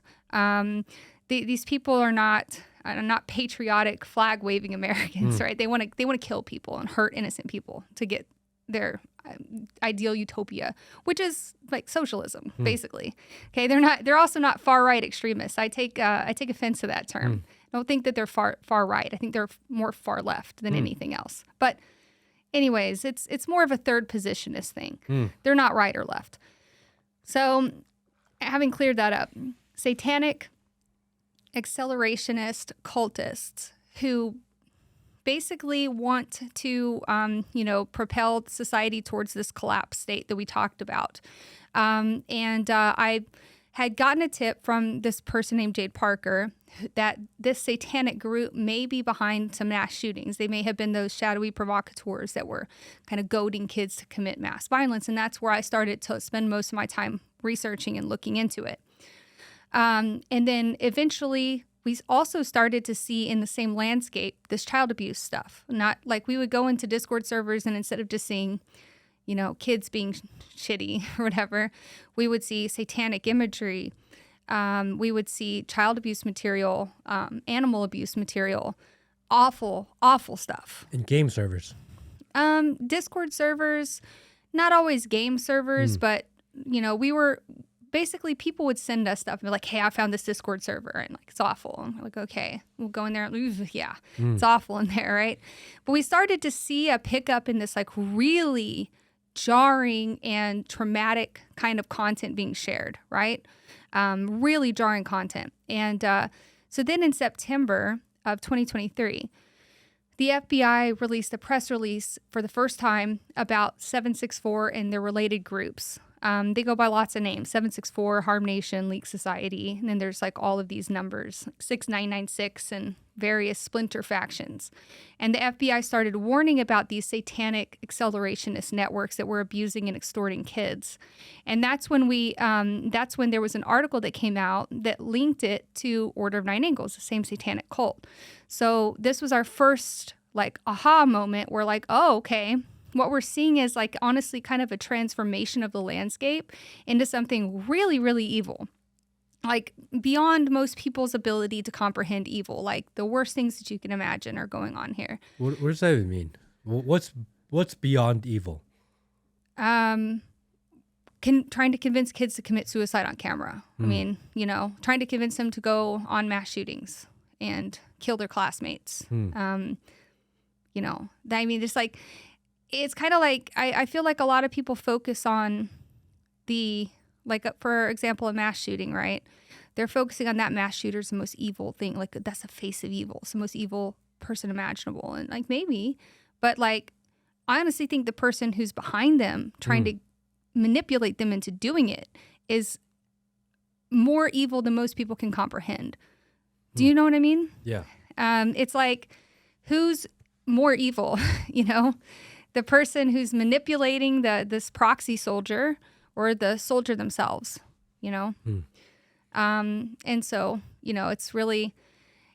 These people are not patriotic, flag-waving Americans, right? They want to kill people and hurt innocent people to get their ideal utopia, which is like socialism, basically. Okay, they're also not far right extremists. I take offense to that term. I don't think that they're far right. I think they're more far left than anything else. But anyways, it's more of a third positionist thing. They're not right or left. So having cleared that up, satanic accelerationist cultists who basically want to, propel society towards this collapse state that we talked about. I had gotten a tip from this person named Jade Parker that this satanic group may be behind some mass shootings. They may have been those shadowy provocateurs that were kind of goading kids to commit mass violence. And that's where I started to spend most of my time researching and looking into it. And then eventually we also started to see in the same landscape this child abuse stuff. Not like we would go into Discord servers and instead of just seeing, kids being shitty or whatever, we would see satanic imagery. We would see child abuse material, animal abuse material, awful, awful stuff. In game servers. Discord servers, not always game servers, but, we were... Basically, people would send us stuff and be like, hey, I found this Discord server and it's awful. And we're like, okay, we'll go in there. It's awful in there, right? But we started to see a pickup in this really jarring and traumatic kind of content being shared, right? Really jarring content. And so then in September of 2023, the FBI released a press release for the first time about 764 and their related groups. They go by lots of names, 764, Harm Nation, Leak Society, and then there's all of these numbers, 6996 and various splinter factions. And the FBI started warning about these satanic accelerationist networks that were abusing and extorting kids. And that's when there was an article that came out that linked it to Order of Nine Angles, the same satanic cult. So this was our first like aha moment where like, oh, okay, what we're seeing is like honestly kind of a transformation of the landscape into something really, really evil. Like beyond most people's ability to comprehend evil, like the worst things that you can imagine are going on here. What does that even mean? What's beyond evil? Trying to convince kids to commit suicide on camera. I mean, trying to convince them to go on mass shootings and kill their classmates. I mean, just like, it's kind of like, I feel like a lot of people focus on for example, a mass shooting, right? They're focusing on that mass shooter's the most evil thing. Like, that's the face of evil. It's the most evil person imaginable. And like, maybe, but like, I honestly think the person who's behind them trying to manipulate them into doing it is more evil than most people can comprehend. Do you know what I mean? Yeah. It's like, who's more evil, the person who's manipulating this proxy soldier or the soldier themselves, And so, it's really,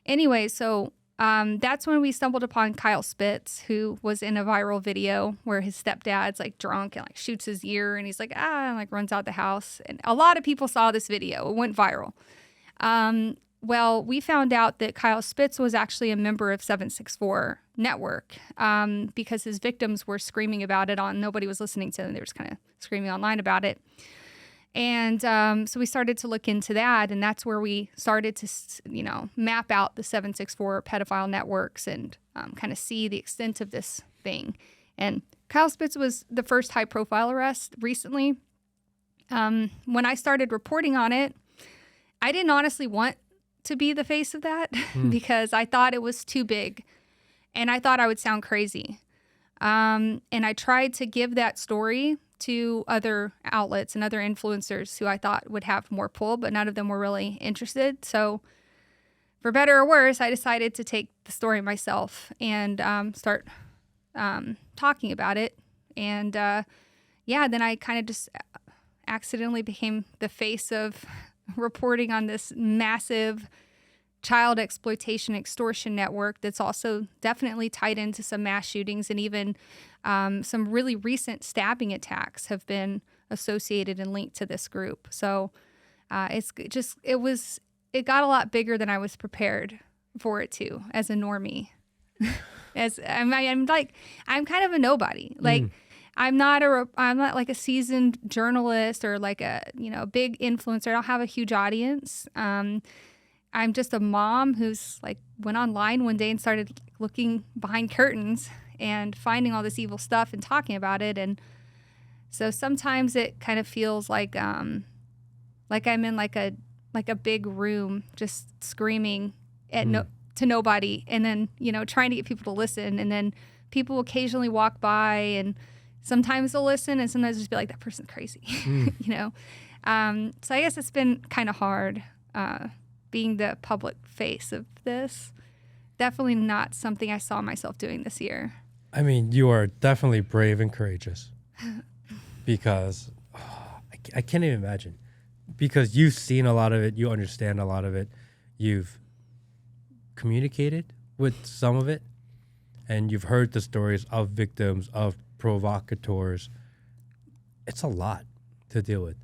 anyway, so that's when we stumbled upon Kyle Spitz, who was in a viral video where his stepdad's like drunk and like shoots his ear and he's like, and like runs out the house. And a lot of people saw this video. It went viral. Well, we found out that Kyle Spitz was actually a member of 764 Network because his victims were screaming about it nobody was listening to them. They were just kind of screaming online about it. And so we started to look into that, and that's where we started to, map out the 764 pedophile networks and kind of see the extent of this thing. And Kyle Spitz was the first high-profile arrest recently. When I started reporting on it, I didn't honestly want to be the face of that because I thought it was too big, and I thought I would sound crazy. And I tried to give that story to other outlets and other influencers who I thought would have more pull, but none of them were really interested. So for better or worse, I decided to take the story myself and start talking about it. And then I kind of just accidentally became the face of reporting on this massive child exploitation extortion network that's also definitely tied into some mass shootings, and even some really recent stabbing attacks have been associated and linked to this group. So it got a lot bigger than I was prepared for it to as a normie. I'm kind of a nobody. Like I'm not like a seasoned journalist or like a big influencer. I don't have a huge audience. I'm just a mom who's like went online one day and started looking behind curtains and finding all this evil stuff and talking about it. And so sometimes it kind of feels like I'm in like a big room just screaming at to nobody, and then trying to get people to listen, and then people occasionally walk by, and sometimes they'll listen, and sometimes just be like, that person's crazy. So I guess it's been kind of hard being the public face of this. Definitely not something I saw myself doing this year. I mean, you are definitely brave and courageous because I can't even imagine, because you've seen a lot of it, you understand a lot of it, you've communicated with some of it, and you've heard the stories of victims, of provocateurs. It's a lot to deal with.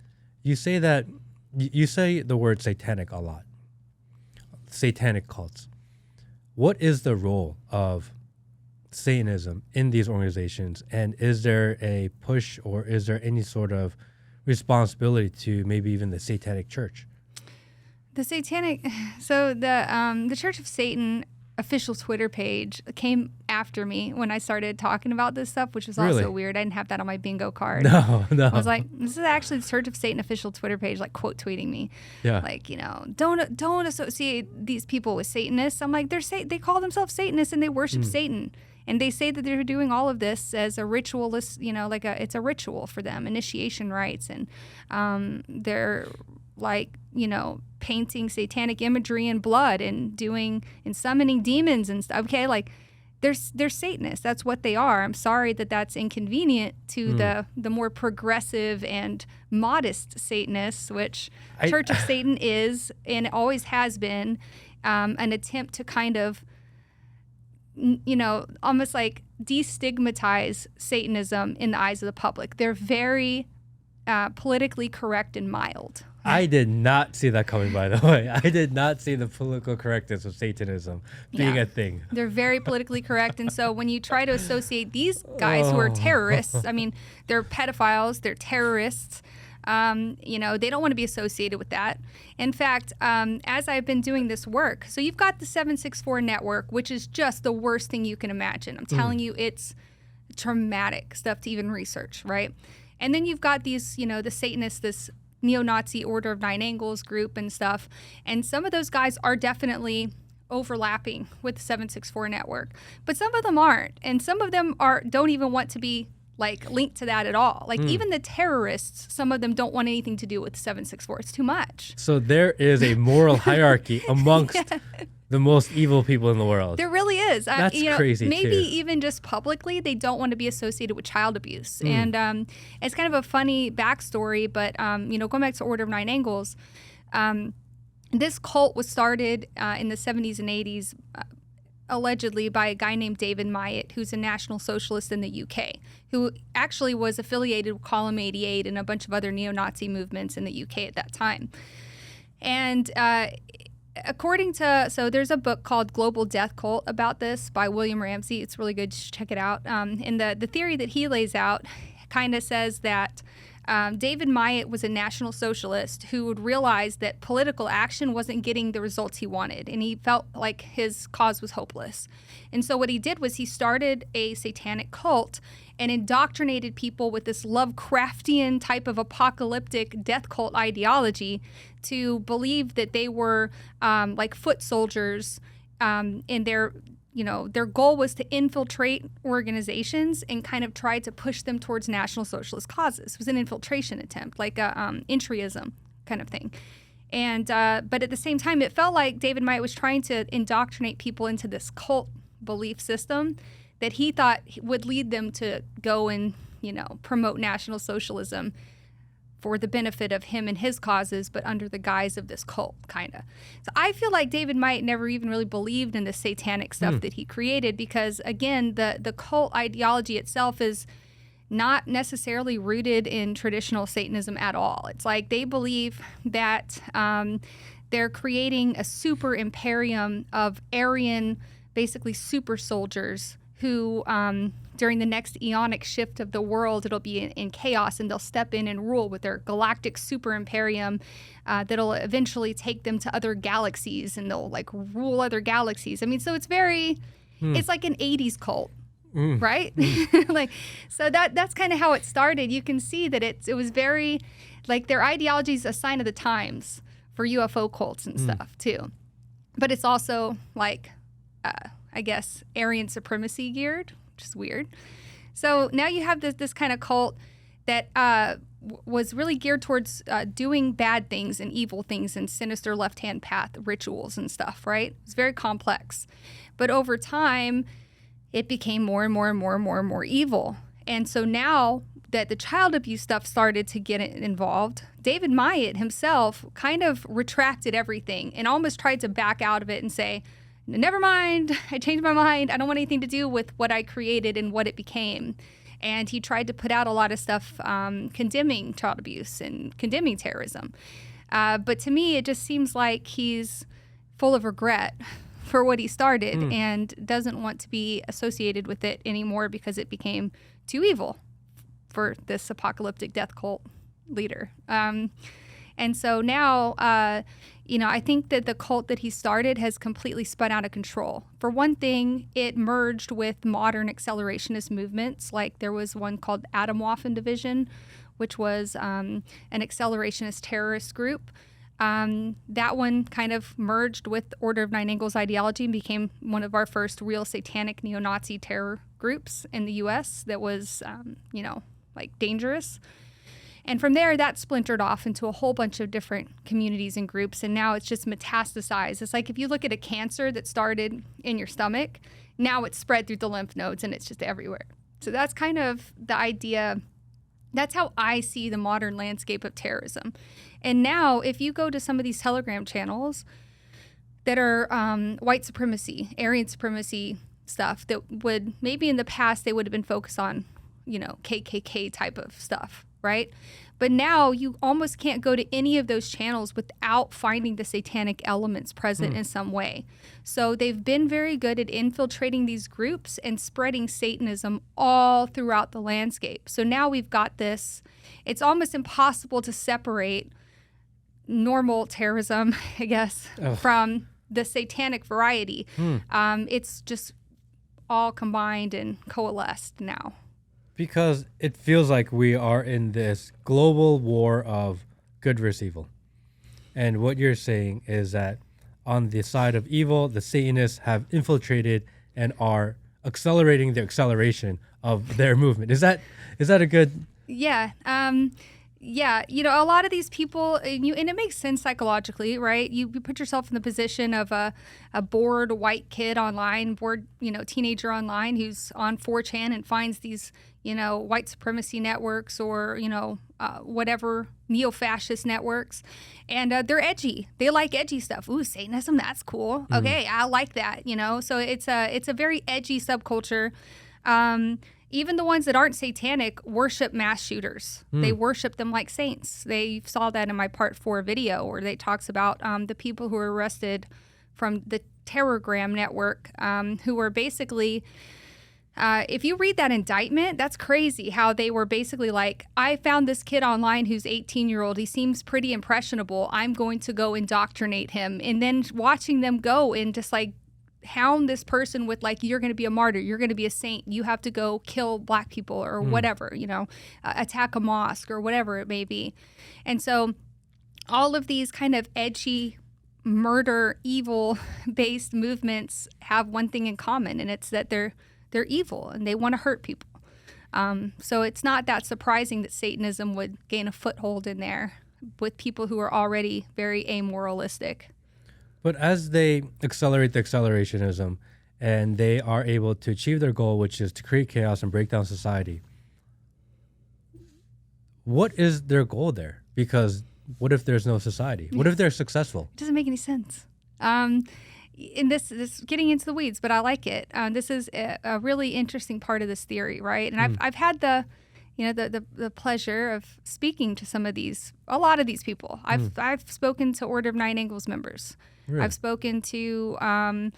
You say the word satanic a lot. Satanic cults. What is the role of Satanism in these organizations, and is there a push or is there any sort of responsibility to maybe even the Satanic Church? The Church of Satan official Twitter page came after me when I started talking about this stuff, which was also weird. I didn't have that on my bingo card. No. I was like, this is actually the Church of Satan official Twitter page, like quote tweeting me. Yeah. Like, don't associate these people with Satanists. I'm like, they call themselves Satanists and they worship Satan. And they say that they're doing all of this as a ritualist, it's a ritual for them, initiation rites. And they're like, painting satanic imagery and blood and summoning demons and stuff. Okay, like they're Satanists. That's what they are. I'm sorry that that's inconvenient to the more progressive and modest Satanists, which Church of Satan is and it always has been an attempt to kind of, almost like destigmatize Satanism in the eyes of the public. They're very politically correct and mild. I did not see that coming, by the way. I did not see the political correctness of Satanism being a thing. They're very politically correct. And so when you try to associate these guys who are terrorists, I mean, they're pedophiles, they're terrorists, they don't want to be associated with that. In fact, as I've been doing this work, so you've got the 764 network, which is just the worst thing you can imagine. I'm telling you, it's traumatic stuff to even research, right? And then you've got these, the Satanists, this neo-Nazi Order of Nine Angles group and stuff. And some of those guys are definitely overlapping with the 764 network. But some of them aren't. And some of them don't even want to be like linked to that at all. Like even the terrorists, some of them don't want anything to do with 764. It's too much. So there is a moral hierarchy amongst the most evil people in the world. There really is. That's crazy maybe too. Even just publicly, they don't want to be associated with child abuse. And it's kind of a funny backstory, but, going back to Order of Nine Angles, this cult was started in the 70s and 80s, allegedly by a guy named David Myatt, who's a National Socialist in the UK, who actually was affiliated with Column 88 and a bunch of other neo-Nazi movements in the UK at that time. And so there's a book called Global Death Cult about this by William Ramsey. It's really good. Just check it out. And the theory that he lays out kind of says that David Myatt was a National Socialist who would realize that political action wasn't getting the results he wanted, and he felt like his cause was hopeless. And so what he did was he started a satanic cult and indoctrinated people with this Lovecraftian type of apocalyptic death cult ideology to believe that they were like foot soldiers in their goal was to infiltrate organizations and kind of try to push them towards National Socialist causes. It was an infiltration attempt, like a entryism kind of thing. And but at the same time, it felt like David Myatt was trying to indoctrinate people into this cult belief system that he thought would lead them to go and, promote National Socialism for the benefit of him and his causes, but under the guise of this cult, kind of. So I feel like David Myatt never even really believed in the satanic stuff that he created because, again, the cult ideology itself is not necessarily rooted in traditional Satanism at all. It's like they believe that they're creating a super imperium of Aryan, basically super soldiers who during the next eonic shift of the world, it'll be in chaos and they'll step in and rule with their galactic super imperium that'll eventually take them to other galaxies and they'll like rule other galaxies. I mean, so it's very, it's like an 80s cult, right? So that's kind of how it started. You can see that it was very, like their ideology is a sign of the times for UFO cults and stuff too. But it's also like, I guess, Aryan supremacy geared, which is weird. So now you have this kind of cult that was really geared towards doing bad things and evil things and sinister left-hand path rituals and stuff, right? It's very complex. But over time, it became more and more and more and more and more evil. And so now that the child abuse stuff started to get involved, David Myatt himself kind of retracted everything and almost tried to back out of it and say, never mind, I changed my mind. I don't want anything to do with what I created and what it became. And he tried to put out a lot of stuff condemning child abuse and condemning terrorism. But to me, it just seems like he's full of regret for what he started and doesn't want to be associated with it anymore because it became too evil for this apocalyptic death cult leader. And so now, I think that the cult that he started has completely spun out of control. For one thing, it merged with modern accelerationist movements. Like there was one called Atomwaffen Division, which was an accelerationist terrorist group. That one kind of merged with Order of Nine Angles ideology and became one of our first real satanic neo-Nazi terror groups in the U.S. that was, like dangerous. And from there, that splintered off into a whole bunch of different communities and groups. And now it's just metastasized. It's like if you look at a cancer that started in your stomach, now it's spread through the lymph nodes and it's just everywhere. So that's kind of the idea. That's how I see the modern landscape of terrorism. And now if you go to some of these Telegram channels that are white supremacy, Aryan supremacy stuff that would maybe in the past they would have been focused on, KKK type of stuff, right? But now you almost can't go to any of those channels without finding the satanic elements present in some way. So they've been very good at infiltrating these groups and spreading Satanism all throughout the landscape. So now we've got this, it's almost impossible to separate normal terrorism, I guess, from the satanic variety. It's just all combined and coalesced now. Because it feels like we are in this global war of good versus evil. And what you're saying is that on the side of evil, the Satanists have infiltrated and are accelerating the acceleration of their movement. Is that a good... Yeah. Yeah, a lot of these people, and it makes sense psychologically, right? You put yourself in the position of a bored white kid online, bored, teenager online who's on 4chan and finds these, white supremacy networks or, whatever, neo-fascist networks. And they're edgy. They like edgy stuff. Ooh, Satanism, that's cool. Okay, I like that, So it's a very edgy subculture. Even the ones that aren't satanic worship mass shooters. They worship them like saints. They saw that in my part 4 video where they talks about the people who were arrested from the Terrorgram network who were basically, if you read that indictment, that's crazy how they were basically like, I found this kid online who's 18-year-old. He seems pretty impressionable. I'm going to go indoctrinate him. And then watching them go and just like hound this person with like, you're going to be a martyr, you're going to be a saint, you have to go kill black people or whatever, attack a mosque or whatever it may be. And so all of these kind of edgy murder evil based movements have one thing in common, and it's that they're evil and they want to hurt people. So it's not that surprising that Satanism would gain a foothold in there with people who are already very amoralistic. But as they accelerate the accelerationism and they are able to achieve their goal, which is to create chaos and break down society, what is their goal there? Because what if there's no society? What if they're successful? It doesn't make any sense. And this getting into the weeds, but I like it. This is a really interesting part of this theory, right? And I've had the pleasure of speaking to a lot of these people. I've spoken to Order of Nine Angles members. Really? I've spoken to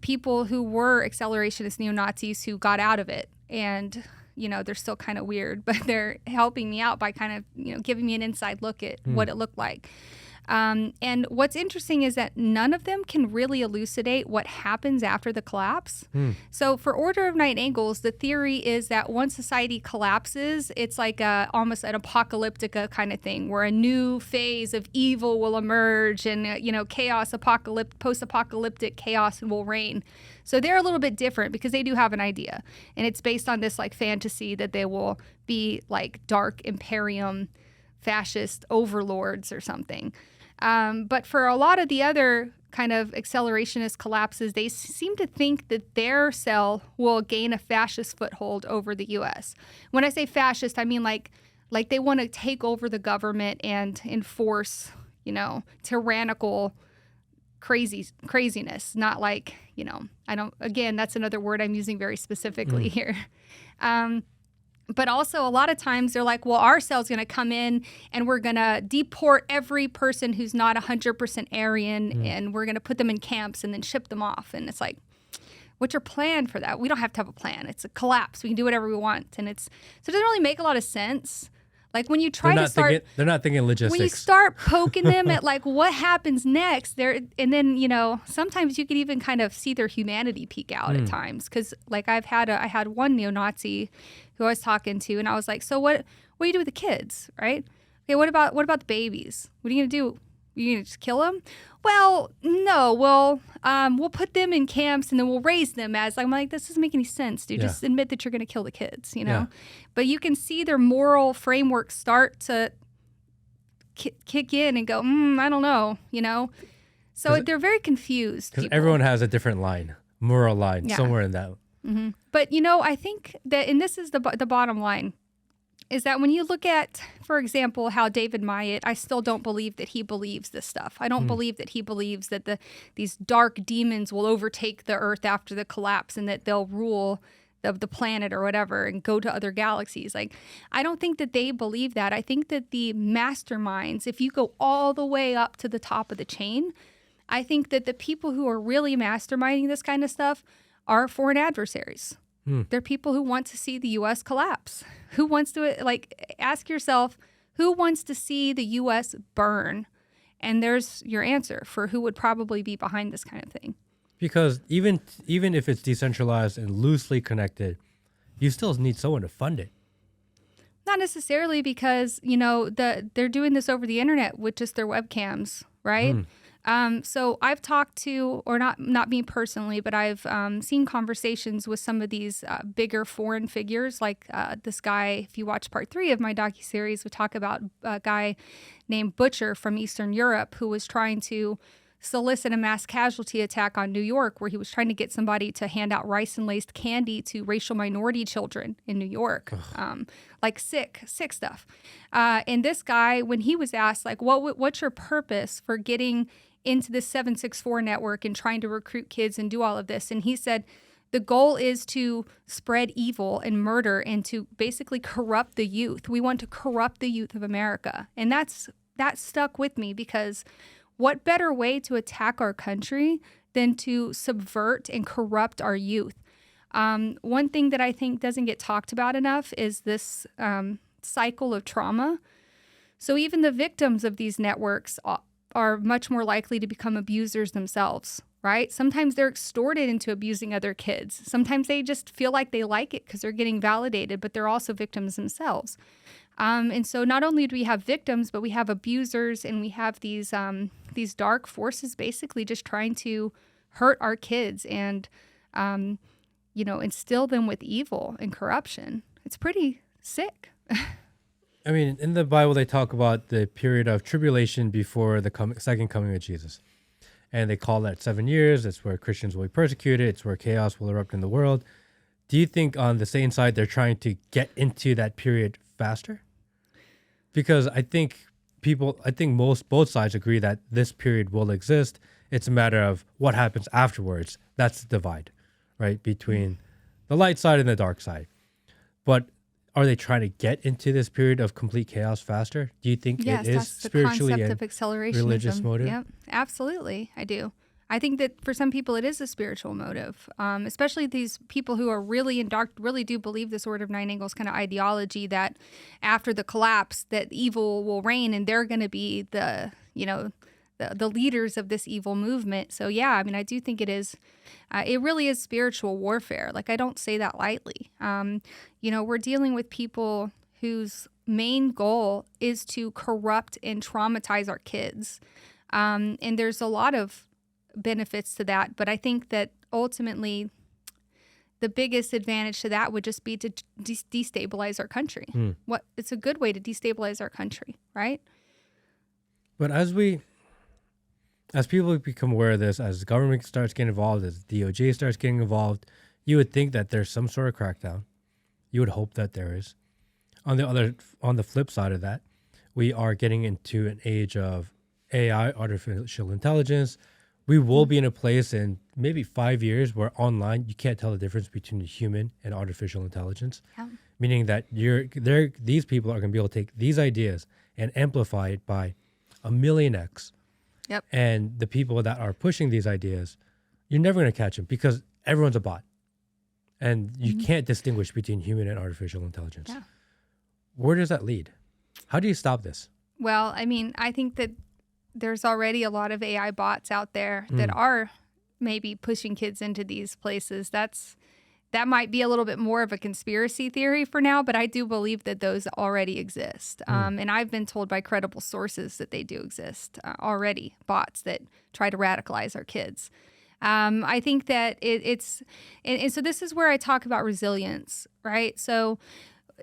people who were accelerationist neo-Nazis who got out of it, and they're still kind of weird, but they're helping me out by kind of giving me an inside look at what it looked like. And what's interesting is that none of them can really elucidate what happens after the collapse. So for Order of Nine Angles, the theory is that once society collapses, it's like almost an apocalyptica kind of thing where a new phase of evil will emerge and, chaos, post-apocalyptic chaos will reign. So they're a little bit different because they do have an idea. And it's based on this like fantasy that they will be like dark imperium fascist overlords or something. But for a lot of the other kind of accelerationist collapses, they seem to think that their cell will gain a fascist foothold over the U.S. When I say fascist, I mean like they want to take over the government and enforce, tyrannical craziness, not like, that's another word I'm using very specifically here. But also a lot of times they're like, well, our cell's going to come in and we're going to deport every person who's not 100% Aryan and we're going to put them in camps and then ship them off. And it's like, what's your plan for that? We don't have to have a plan. It's a collapse. We can do whatever we want. And so it doesn't really make a lot of sense. Like when you try to start, they're not thinking logistics. When you start poking them at like what happens next, and then sometimes you could even kind of see their humanity peek out at times. Because like I had one neo-Nazi who I was talking to, and I was like, so what do you do with the kids, right? Okay, what about the babies? What are you gonna do You gonna just kill them? Well, no. We'll put them in camps and then we'll raise them as. I'm like, this doesn't make any sense, dude. Yeah. Just admit that you're going to kill the kids, you know? Yeah. But you can see their moral framework start to kick in and go, I don't know, you know? So they're very confused. Because everyone has a different line, moral line, Yeah. somewhere in that. Mm-hmm. But, you know, I think that, and this is the bottom line, is that when you look at, for example, how David Myatt, I still don't believe that he believes this stuff. I don't believe that he believes that these dark demons will overtake the earth after the collapse and that they'll rule the planet or whatever and go to other galaxies. Like, I don't think that they believe that. I think that the masterminds, if you go all the way up to the top of the chain, I think that the people who are really masterminding this kind of stuff are foreign adversaries. They're people who want to see the U.S. collapse. Who wants to, like, ask yourself, who wants to see the U.S. burn? And there's your answer for who would probably be behind this kind of thing. Because even if it's decentralized and loosely connected, you still need someone to fund it. Not necessarily, because, you know, they're doing this over the internet with just their webcams, right? So I've talked to, or not me personally, but I've seen conversations with some of these bigger foreign figures, like this guy. If you watch part 3 of my docuseries, we talk about a guy named Butcher from Eastern Europe who was trying to solicit a mass casualty attack on New York, where he was trying to get somebody to hand out rice and laced candy to racial minority children in New York, like sick stuff. And this guy, when he was asked, like, what's your purpose for getting into this 764 network and trying to recruit kids and do all of this? And he said, the goal is to spread evil and murder and to basically corrupt the youth. We want to corrupt the youth of America. And that stuck with me, because what better way to attack our country than to subvert and corrupt our youth? One thing that I think doesn't get talked about enough is this cycle of trauma. So even the victims of these networks are much more likely to become abusers themselves, right? Sometimes they're extorted into abusing other kids. Sometimes they just feel like they like it because they're getting validated, but they're also victims themselves. And so not only do we have victims, but we have abusers, and we have these dark forces basically just trying to hurt our kids and, instill them with evil and corruption. It's pretty sick. I mean, in the Bible, they talk about the period of tribulation before the second coming of Jesus. And they call that 7 years. That's where Christians will be persecuted. It's where chaos will erupt in the world. Do you think on the same side, they're trying to get into that period faster? Because I think both sides agree that this period will exist. It's a matter of what happens afterwards. That's the divide, right? Between the light side and the dark side. But are they trying to get into this period of complete chaos faster? Do you think it is spiritually and religious motive? Yeah, absolutely. I do. I think that for some people it is a spiritual motive, especially these people who are really in dark, really do believe this Order of Nine Angles kind of ideology that after the collapse that evil will reign and they're going to be the leaders of this evil movement. So yeah, I mean, I do think it is, it really is spiritual warfare. Like, I don't say that lightly. We're dealing with people whose main goal is to corrupt and traumatize our kids. And there's a lot of benefits to that, but I think that ultimately the biggest advantage to that would just be to destabilize our country. It's a good way to destabilize our country, right? But as people become aware of this, as the government starts getting involved, as DOJ starts getting involved, you would think that there's some sort of crackdown. You would hope that there is. On the flip side of that, we are getting into an age of AI, artificial intelligence. We will be in a place in maybe 5 years where online you can't tell the difference between a human and artificial intelligence. Yeah. Meaning that these people are going to be able to take these ideas and amplify it by 1,000,000x. Yep. And the people that are pushing these ideas, you're never going to catch them because everyone's a bot. And you can't distinguish between human and artificial intelligence. Yeah. Where does that lead? How do you stop this? Well, I mean, I think that there's already a lot of AI bots out there that are maybe pushing kids into these places. that might be a little bit more of a conspiracy theory for now, but I do believe that those already exist. And I've been told by credible sources that they do exist already, bots that try to radicalize our kids. I think that and so this is where I talk about resilience, right? So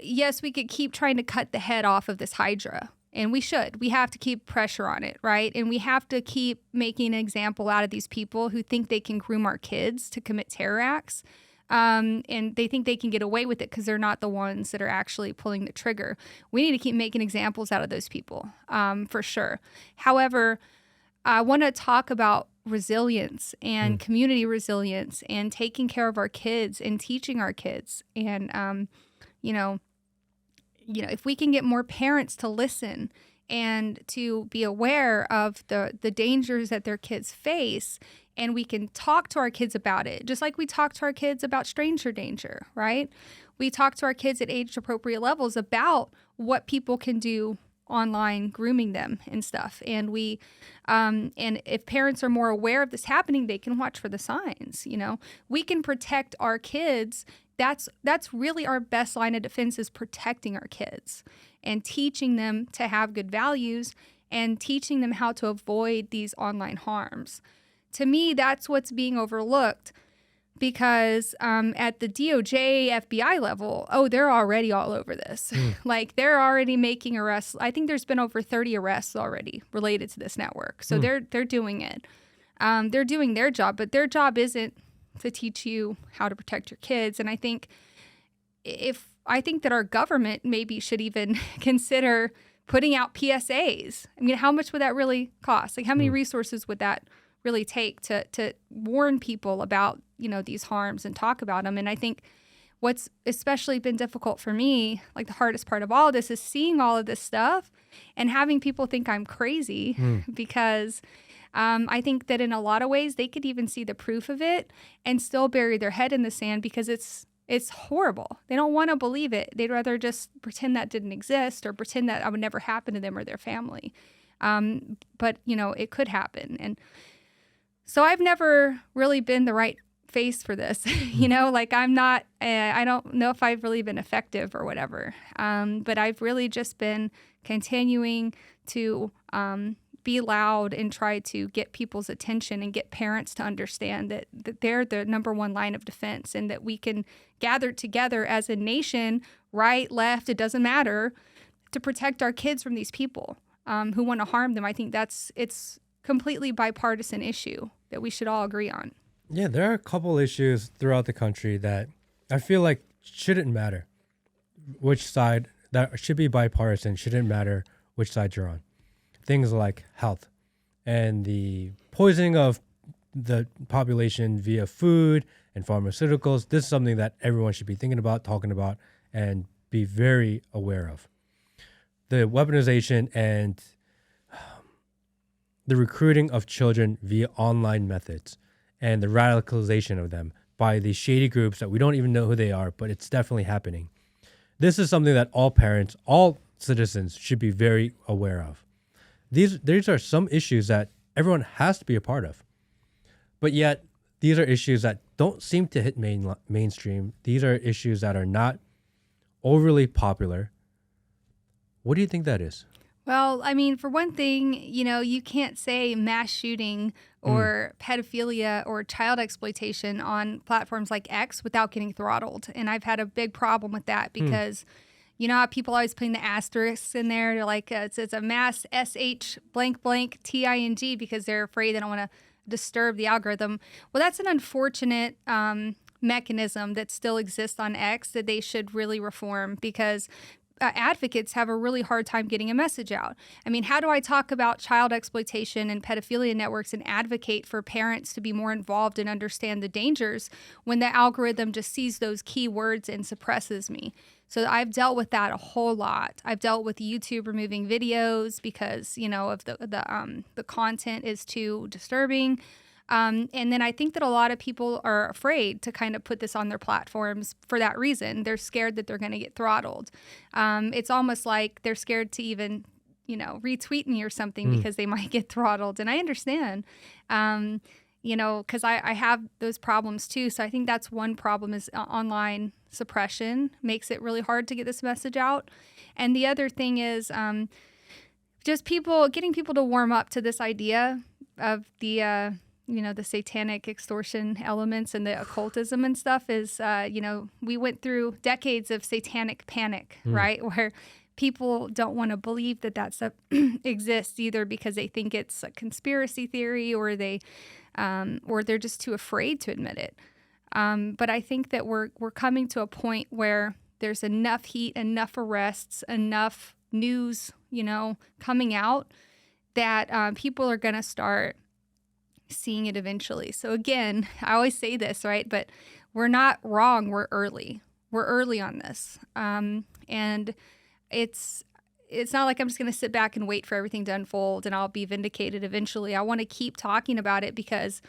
yes, we could keep trying to cut the head off of this Hydra. And we should. We have to keep pressure on it, right? And we have to keep making an example out of these people who think they can groom our kids to commit terror acts. And they think they can get away with it because they're not the ones that are actually pulling the trigger. We need to keep making examples out of those people, for sure. However, I want to talk about resilience and community resilience and taking care of our kids and teaching our kids. And, if we can get more parents to listen and to be aware of the dangers that their kids face, and we can talk to our kids about it, just like we talk to our kids about stranger danger, right? We talk to our kids at age-appropriate levels about what people can do online, grooming them and stuff. And and if parents are more aware of this happening, they can watch for the signs. We can protect our kids. That's really our best line of defense, is protecting our kids and teaching them to have good values and teaching them how to avoid these online harms. To me, that's what's being overlooked, because at the DOJ, FBI level, they're already all over this. Like, they're already making arrests. I think there's been over 30 arrests already related to this network. So they're doing it. They're doing their job, but their job isn't to teach you how to protect your kids. And I think that our government maybe should even consider putting out PSAs. I mean, how much would that really cost? Like, how many resources would that really take to warn people about, these harms and talk about them? And I think what's especially been difficult for me, like the hardest part of all of this, is seeing all of this stuff and having people think I'm crazy because I think that in a lot of ways they could even see the proof of it and still bury their head in the sand because it's horrible. They don't want to believe it. They'd rather just pretend that didn't exist or pretend that would never happen to them or their family. But, it could happen. And so I've never really been the right face for this, like I'm not, I don't know if I've really been effective or whatever. But I've really just been continuing to be loud and try to get people's attention and get parents to understand that they're the number one line of defense, and that we can gather together as a nation, right, left, it doesn't matter, to protect our kids from these people who want to harm them. I think it's completely bipartisan issue that we should all agree on. Yeah, there are a couple issues throughout the country that I feel like shouldn't matter which side, that should be bipartisan, shouldn't matter which side you're on. Things like health and the poisoning of the population via food and pharmaceuticals. This is something that everyone should be thinking about, talking about, and be very aware of. The weaponization and the recruiting of children via online methods and the radicalization of them by these shady groups that we don't even know who they are, but it's definitely happening. This is something that all parents, all citizens should be very aware of. These are some issues that everyone has to be a part of. But yet, these are issues that don't seem to hit mainstream. These are issues that are not overly popular. What do you think that is? Well, I mean, for one thing, you can't say mass shooting or pedophilia or child exploitation on platforms like X without getting throttled. And I've had a big problem with that because, how people always putting the asterisks in there. They're like, it's a mass SH blank blank TING because they're afraid they don't want to disturb the algorithm. Well, that's an unfortunate mechanism that still exists on X that they should really reform, because advocates have a really hard time getting a message out. I mean, how do I talk about child exploitation and pedophilia networks and advocate for parents to be more involved and understand the dangers when the algorithm just sees those keywords and suppresses me? So I've dealt with that a whole lot. I've dealt with YouTube removing videos because, of the content is too disturbing. And then I think that a lot of people are afraid to kind of put this on their platforms for that reason. They're scared that they're going to get throttled. It's almost like they're scared to even, retweet me or something because they might get throttled. And I understand. because I have those problems too. So I think that's one problem is online suppression makes it really hard to get this message out. And the other thing is just getting people to warm up to this idea of the satanic extortion elements and the occultism and stuff is, we went through decades of satanic panic, right? Where people don't want to believe that stuff exists either because they think it's a conspiracy theory or they're just too afraid to admit it. But I think that we're coming to a point where there's enough heat, enough arrests, enough news, coming out that people are going to start seeing it eventually. So again, I always say this, right? But we're not wrong. We're early. We're early on this. And it's not like I'm just going to sit back and wait for everything to unfold and I'll be vindicated eventually. I want to keep talking about it because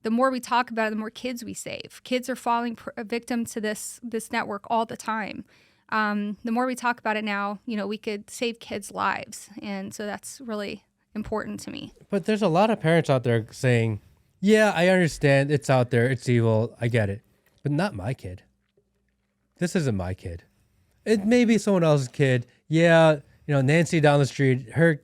the more we talk about it, the more kids we save. Kids are falling victim to this network all the time. The more we talk about it now, we could save kids' lives. And so that's really important to me. But there's a lot of parents out there saying, yeah, I understand. It's out there. It's evil. I get it. But not my kid. This isn't my kid. It may be someone else's kid. Yeah, Nancy down the street, her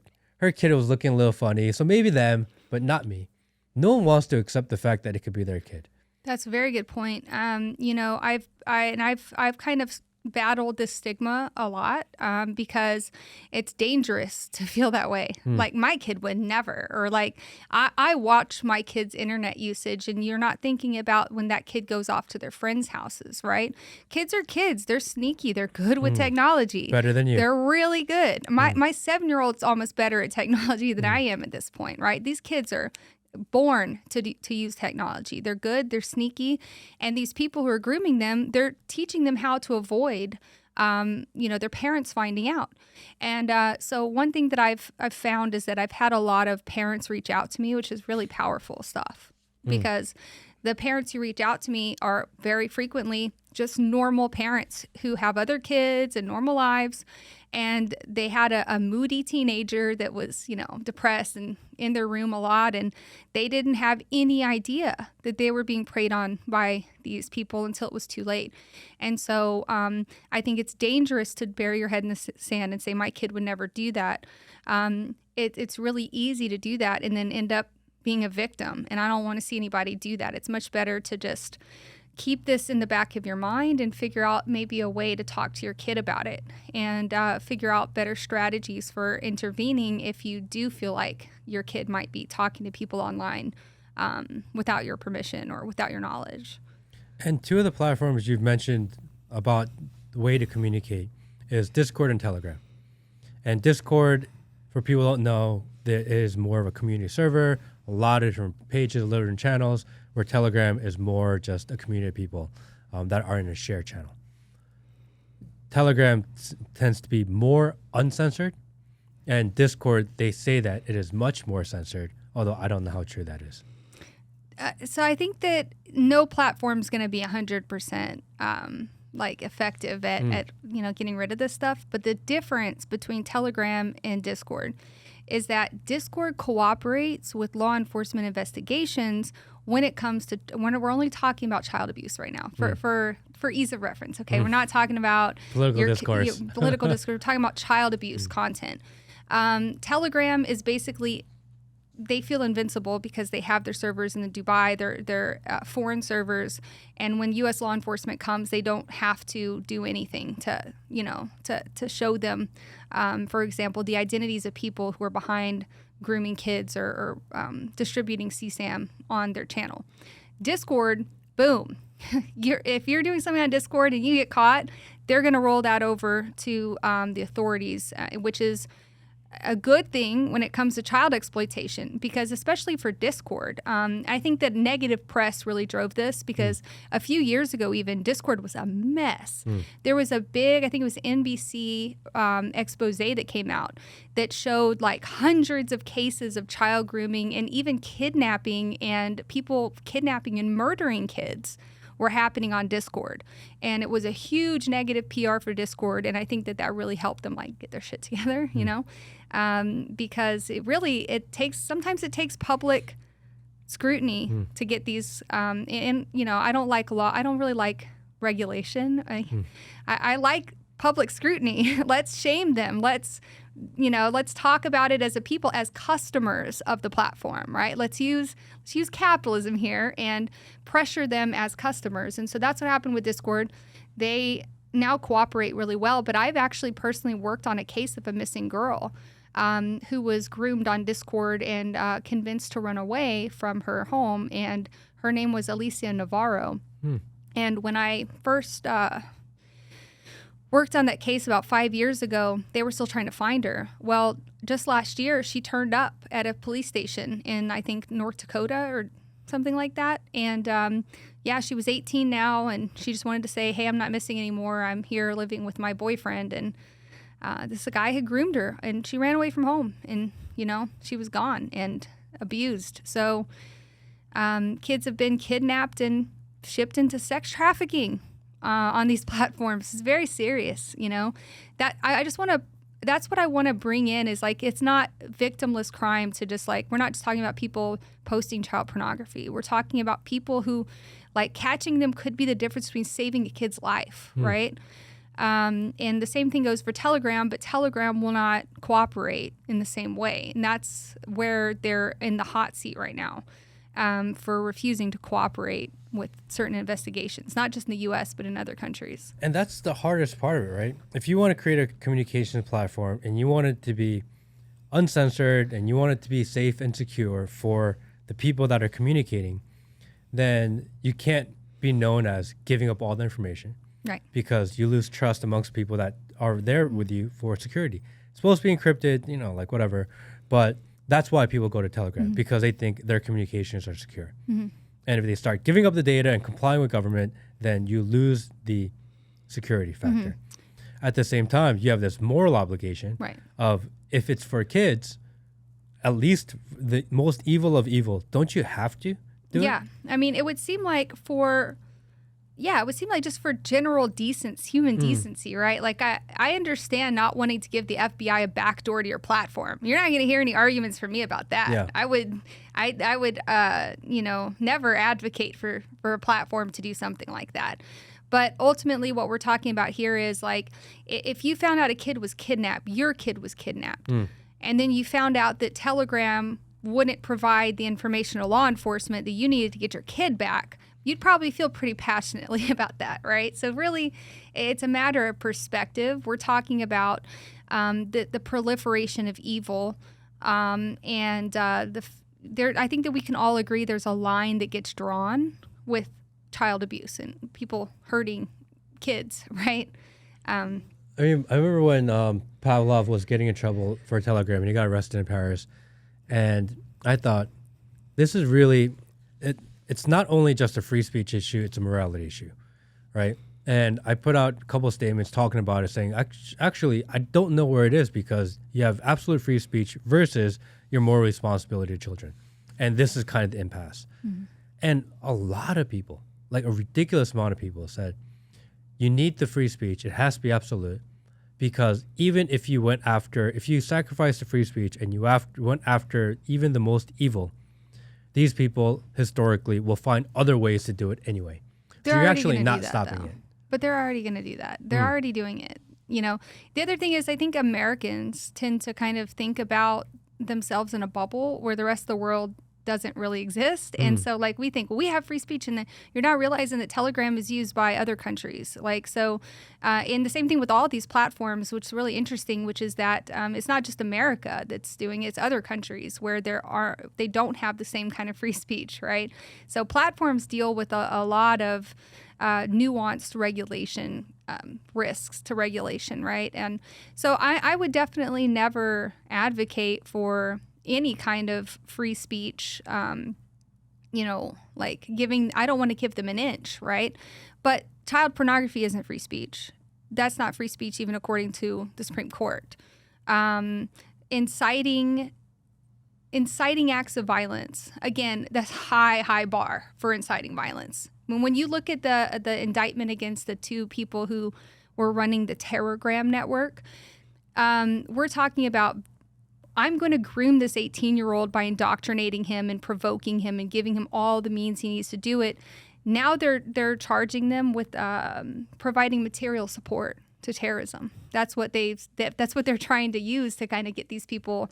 kid was looking a little funny. So maybe them, but not me. No one wants to accept the fact that it could be their kid. That's a very good point. I've kind of battled this stigma a lot because it's dangerous to feel that way. Like my kid would never, or like I watch my kids' internet usage and you're not thinking about when that kid goes off to their friends' houses, right? Kids are kids. They're sneaky. They're good with technology. Better than you. They're really good. My 7-year-old's almost better at technology than I am at this point, right? These kids are born to use technology. They're good, they're sneaky, and these people who are grooming them, they're teaching them how to avoid their parents finding out. And so one thing that I've found is that I've had a lot of parents reach out to me, which is really powerful stuff, because the parents who reach out to me are very frequently just normal parents who have other kids and normal lives. And they had a moody teenager that was, depressed and in their room a lot. And they didn't have any idea that they were being preyed on by these people until it was too late. And so I think it's dangerous to bury your head in the sand and say, my kid would never do that. It's really easy to do that and then end up being a victim. And I don't want to see anybody do that. It's much better to just keep this in the back of your mind and figure out maybe a way to talk to your kid about it and figure out better strategies for intervening if you do feel like your kid might be talking to people online without your permission or without your knowledge. And two of the platforms you've mentioned about the way to communicate is Discord and Telegram. And Discord, for people who don't know, it is more of a community server, a lot of different pages, a lot of different channels, where Telegram is more just a community of people that are in a shared channel. Telegram tends to be more uncensored, and Discord, they say that it is much more censored, although I don't know how true that is. So I think that no platform is going to be 100% effective at getting rid of this stuff. But the difference between Telegram and Discord is that Discord cooperates with law enforcement investigations when we're only talking about child abuse right now for ease of reference. Okay, we're not talking about political discourse. Political discourse. We're talking about child abuse content. Telegram is basically, they feel invincible because they have their servers in the Dubai, they're foreign servers, and when U.S. law enforcement comes, they don't have to do anything to show them, for example, the identities of people who are behind grooming kids or distributing CSAM on their channel. Discord, boom. If you're doing something on Discord and you get caught, they're going to roll that over to the authorities, which is a good thing when it comes to child exploitation, because especially for Discord, I think that negative press really drove this because a few years ago even, Discord was a mess. There was a big, I think it was NBC expose that came out that showed like hundreds of cases of child grooming and even kidnapping, and people kidnapping and murdering kids were happening on Discord. And it was a huge negative PR for Discord, and I think that really helped them get their shit together, because sometimes it takes public scrutiny to get these. And you know, I don't like law. I don't really like regulation. I like public scrutiny. Let's shame them. Let's talk about it as a people, as customers of the platform, right? Let's use capitalism here and pressure them as customers. And so that's what happened with Discord. They now cooperate really well, but I've actually personally worked on a case of a missing girl who was groomed on Discord and convinced to run away from her home, and her name was Alicia Navarro. And when I first worked on that case about 5 years ago, they were still trying to find her. Well, just last year, she turned up at a police station in, I think, North Dakota or something like that. And she was 18 now, and she just wanted to say, hey, I'm not missing anymore. I'm here living with my boyfriend. And this guy had groomed her, and she ran away from home, and, you know, she was gone and abused. So kids have been kidnapped and shipped into sex trafficking on these platforms. It's very serious, you know. That I just want to. That's what I want to bring in is like, it's not victimless crime to just like, we're not just talking about people posting child pornography. We're talking about people who, like, catching them could be the difference between saving a kid's life, right? And the same thing goes for Telegram, but Telegram will not cooperate in the same way. And that's where they're in the hot seat right now for refusing to cooperate with certain investigations, not just in the U.S., but in other countries. And that's the hardest part of it, right? If you want to create a communications platform and you want it to be uncensored and you want it to be safe and secure for the people that are communicating, then you can't be known as giving up all the information. Right. Because you lose trust amongst people that are there with you for security. It's supposed to be encrypted, you know, like whatever. But that's why people go to Telegram, because they think their communications are secure. And if they start giving up the data and complying with government, then you lose the security factor. At the same time, you have this moral obligation of, if it's for kids, at least the most evil of evil, don't you have to do it? Yeah. I mean, it would seem like just for general decency, human decency, right? Like, I understand not wanting to give the FBI a backdoor to your platform. You're not going to hear any arguments from me about that. Yeah. I would, never advocate for a platform to do something like that. But ultimately, what we're talking about here is, like, if you found out a kid was kidnapped, your kid was kidnapped, and then you found out that Telegram wouldn't provide the information to law enforcement that you needed to get your kid back, you'd probably feel pretty passionately about that, right? So really, it's a matter of perspective. We're talking about the proliferation of evil, I think that we can all agree there's a line that gets drawn with child abuse and people hurting kids, right? I remember when Pavlov was getting in trouble for Telegram and he got arrested in Paris, and I thought, this is really it's not only just a free speech issue, it's a morality issue, right? And I put out a couple of statements talking about it, saying, actually, I don't know where it is, because you have absolute free speech versus your moral responsibility to children. And this is kind of the impasse. And a lot of people, like a ridiculous amount of people, said, you need the free speech. It has to be absolute, because even if you sacrifice the free speech and you went after even the most evil, these people historically will find other ways to do it anyway. So you're actually not stopping it. But they're already going to do that. They're already doing it. You know, the other thing is, I think Americans tend to kind of think about themselves in a bubble where the rest of the world doesn't really exist. And so, like, we think, well, we have free speech, and then you're not realizing that Telegram is used by other countries. Like, so, and the same thing with all these platforms, which is really interesting, which is that it's not just America that's doing it, it's other countries where they don't have the same kind of free speech, right? So platforms deal with a lot of nuanced regulation, risks to regulation, right? And so I would definitely never advocate for any kind of free speech, like I don't want to give them an inch, right? But child pornography isn't free speech. That's not free speech, even according to the Supreme Court. Inciting acts of violence, again, that's high bar for inciting violence. When you look at the indictment against the two people who were running the Terrorgram network, we're talking about I'm going to groom this 18-year-old by indoctrinating him and provoking him and giving him all the means he needs to do it. Now they're charging them with providing material support to terrorism. That's what they're trying to use to kind of get these people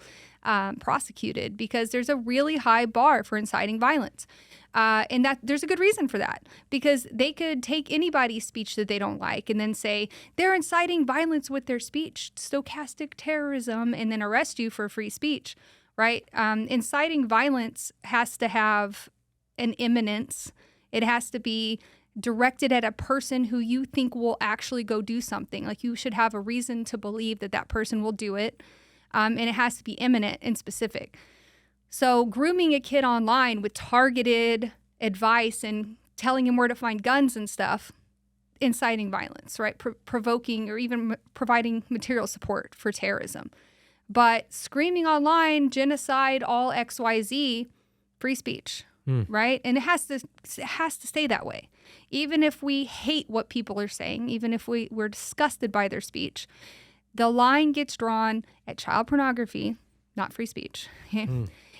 prosecuted, because there's a really high bar for inciting violence. And that there's a good reason for that, because they could take anybody's speech that they don't like and then say they're inciting violence with their speech, stochastic terrorism, and then arrest you for free speech, right? Inciting violence has to have an imminence. It has to be directed at a person who you think will actually go do something. Like, you should have a reason to believe that that person will do it. And it has to be imminent and specific. So grooming a kid online with targeted advice and telling him where to find guns and stuff, inciting violence, right? Provoking or even providing material support for terrorism. But screaming online, genocide, all XYZ, free speech, right? And it has to stay that way. Even if we hate what people are saying, even if we're disgusted by their speech, the line gets drawn at child pornography, not free speech.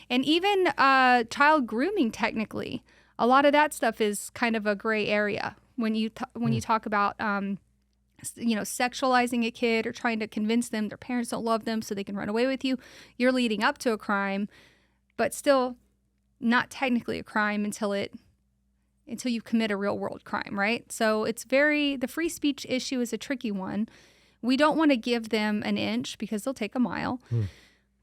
And even child grooming, technically, a lot of that stuff is kind of a gray area when you talk about sexualizing a kid or trying to convince them their parents don't love them so they can run away with you. You're leading up to a crime, but still not technically a crime until you commit a real world crime, right? So the free speech issue is a tricky one. We don't want to give them an inch because they'll take a mile.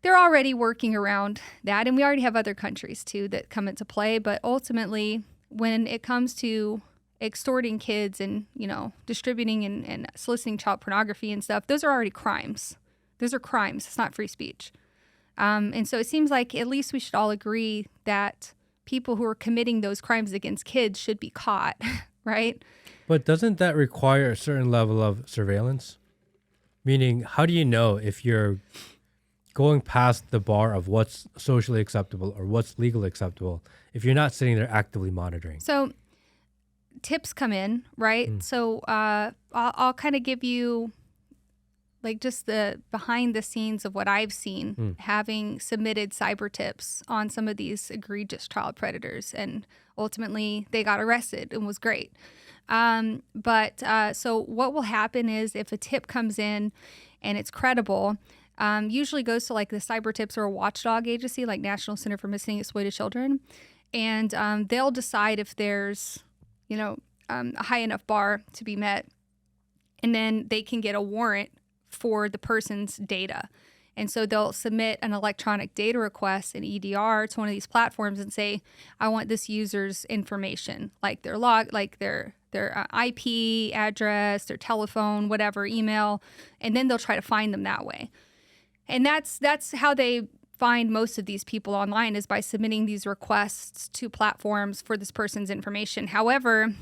They're already working around that, and we already have other countries too that come into play. But ultimately, when it comes to extorting kids and distributing and soliciting child pornography and stuff, those are already crimes. Those are crimes. It's not free speech. And so it seems like at least we should all agree that people who are committing those crimes against kids should be caught, right? But doesn't that require a certain level of surveillance? Meaning, how do you know if you're going past the bar of what's socially acceptable or what's legally acceptable if you're not sitting there actively monitoring? So tips come in, right? So I'll kind of give you like just the behind the scenes of what I've seen, having submitted cyber tips on some of these egregious child predators, and ultimately they got arrested and was great. So what will happen is if a tip comes in and it's credible, usually goes to like the cyber tips or a watchdog agency like National Center for Missing and Exploited Children, and they'll decide if there's a high enough bar to be met, and then they can get a warrant for the person's data. And so they'll submit an electronic data request, an EDR, to one of these platforms and say, I want this user's information, like their their IP address, their telephone, whatever, email, and then they'll try to find them that way. And that's how they find most of these people online, is by submitting these requests to platforms for this person's information. However,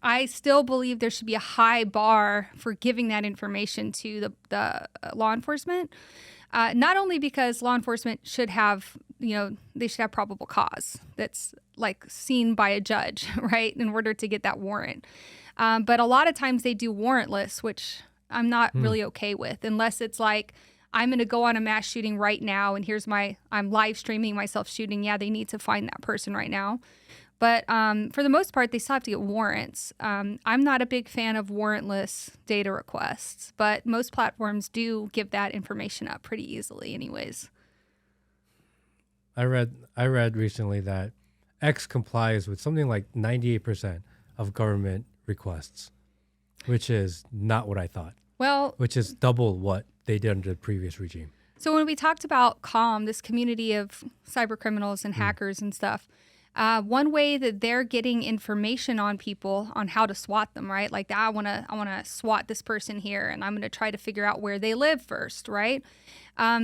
I still believe there should be a high bar for giving that information to the law enforcement. Not only because law enforcement should have, they should have probable cause that's like seen by a judge, right, in order to get that warrant. But a lot of times they do warrantless, which I'm not really okay with, unless it's like, I'm going to go on a mass shooting right now and I'm live streaming myself shooting. Yeah, they need to find that person right now. But for the most part, they still have to get warrants. I'm not a big fan of warrantless data requests, but most platforms do give that information up pretty easily anyways. I read recently that X complies with something like 98% of government requests, which is not what I thought. Well, which is double what they did under the previous regime. So when we talked about CALM, this community of cyber criminals and hackers and stuff, one way that they're getting information on people on how to SWAT them, right? Like, I want to SWAT this person here, and I'm going to try to figure out where they live first, right?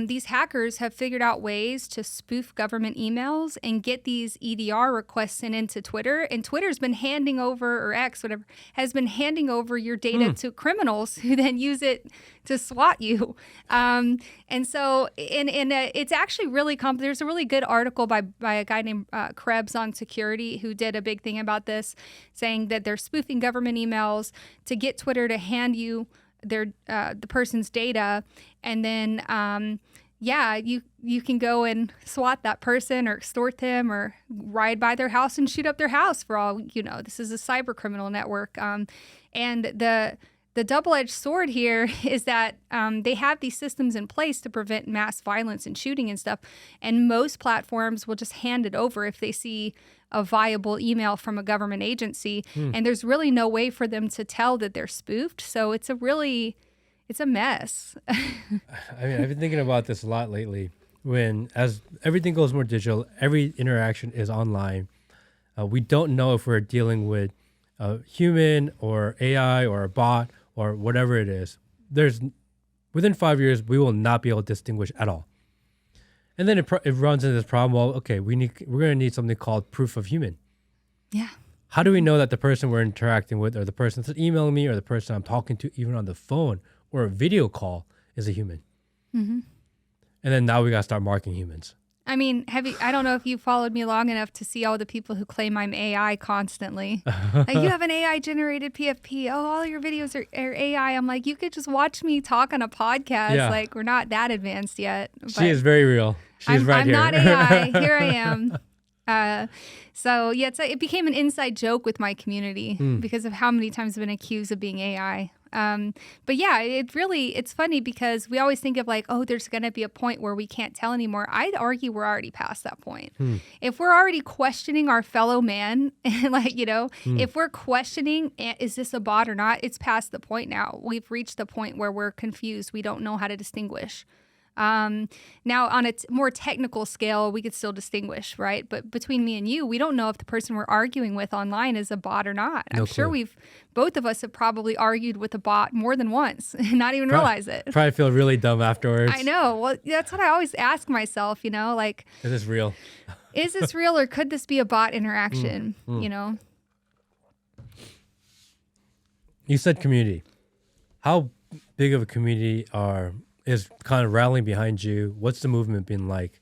These hackers have figured out ways to spoof government emails and get these EDR requests sent into Twitter. And Twitter's been handing over, or X, whatever, has been handing over your data to criminals who then use it to SWAT you. And so it's actually really there's a really good article by a guy named Krebs on security who did a big thing about this, saying that they're spoofing government emails to get Twitter to hand you the person's data, and then yeah, you can go and SWAT that person or extort them or ride by their house and shoot up their house for all you know. This is a cyber criminal network. And the double-edged sword here is that they have these systems in place to prevent mass violence and shooting and stuff. And most platforms will just hand it over if they see a viable email from a government agency. And there's really no way for them to tell that they're spoofed. So it's a mess. I mean, I've been thinking about this a lot lately. As everything goes more digital, every interaction is online. We don't know if we're dealing with a human or AI or a bot or whatever it is. Within 5 years, we will not be able to distinguish at all. And then it runs into this problem. Well, okay, we're going to need something called proof of human. Yeah. How do we know that the person we're interacting with, or the person that's emailing me, or the person I'm talking to, even on the phone or a video call, is a human? Mm-hmm. And then now we got to start marking humans. I mean, I don't know if you followed me long enough to see all the people who claim I'm AI constantly. Like, you have an AI generated PFP. Oh, all your videos are AI. I'm like, you could just watch me talk on a podcast. Yeah. Like, we're not that advanced yet. She is very real. She's right I'm here. not AI. Here I am. So yeah, it became an inside joke with my community because of how many times I've been accused of being AI. But yeah, it's funny because we always think of like, oh, there's going to be a point where we can't tell anymore. I'd argue we're already past that point. If we're already questioning our fellow man, like, if we're questioning, is this a bot or not? It's past the point now. We've reached the point where we're confused. We don't know how to distinguish. Now, on a more technical scale, we could still distinguish, right? But between me and you, we don't know if the person we're arguing with online is a bot or not. I'm sure both of us have probably argued with a bot more than once and not even realize it. Probably feel really dumb afterwards. I know. Well, that's what I always ask myself, like, is this real? Is this real, or could this be a bot interaction, You said community. How big of a community is kind of rallying behind you? What's the movement been like?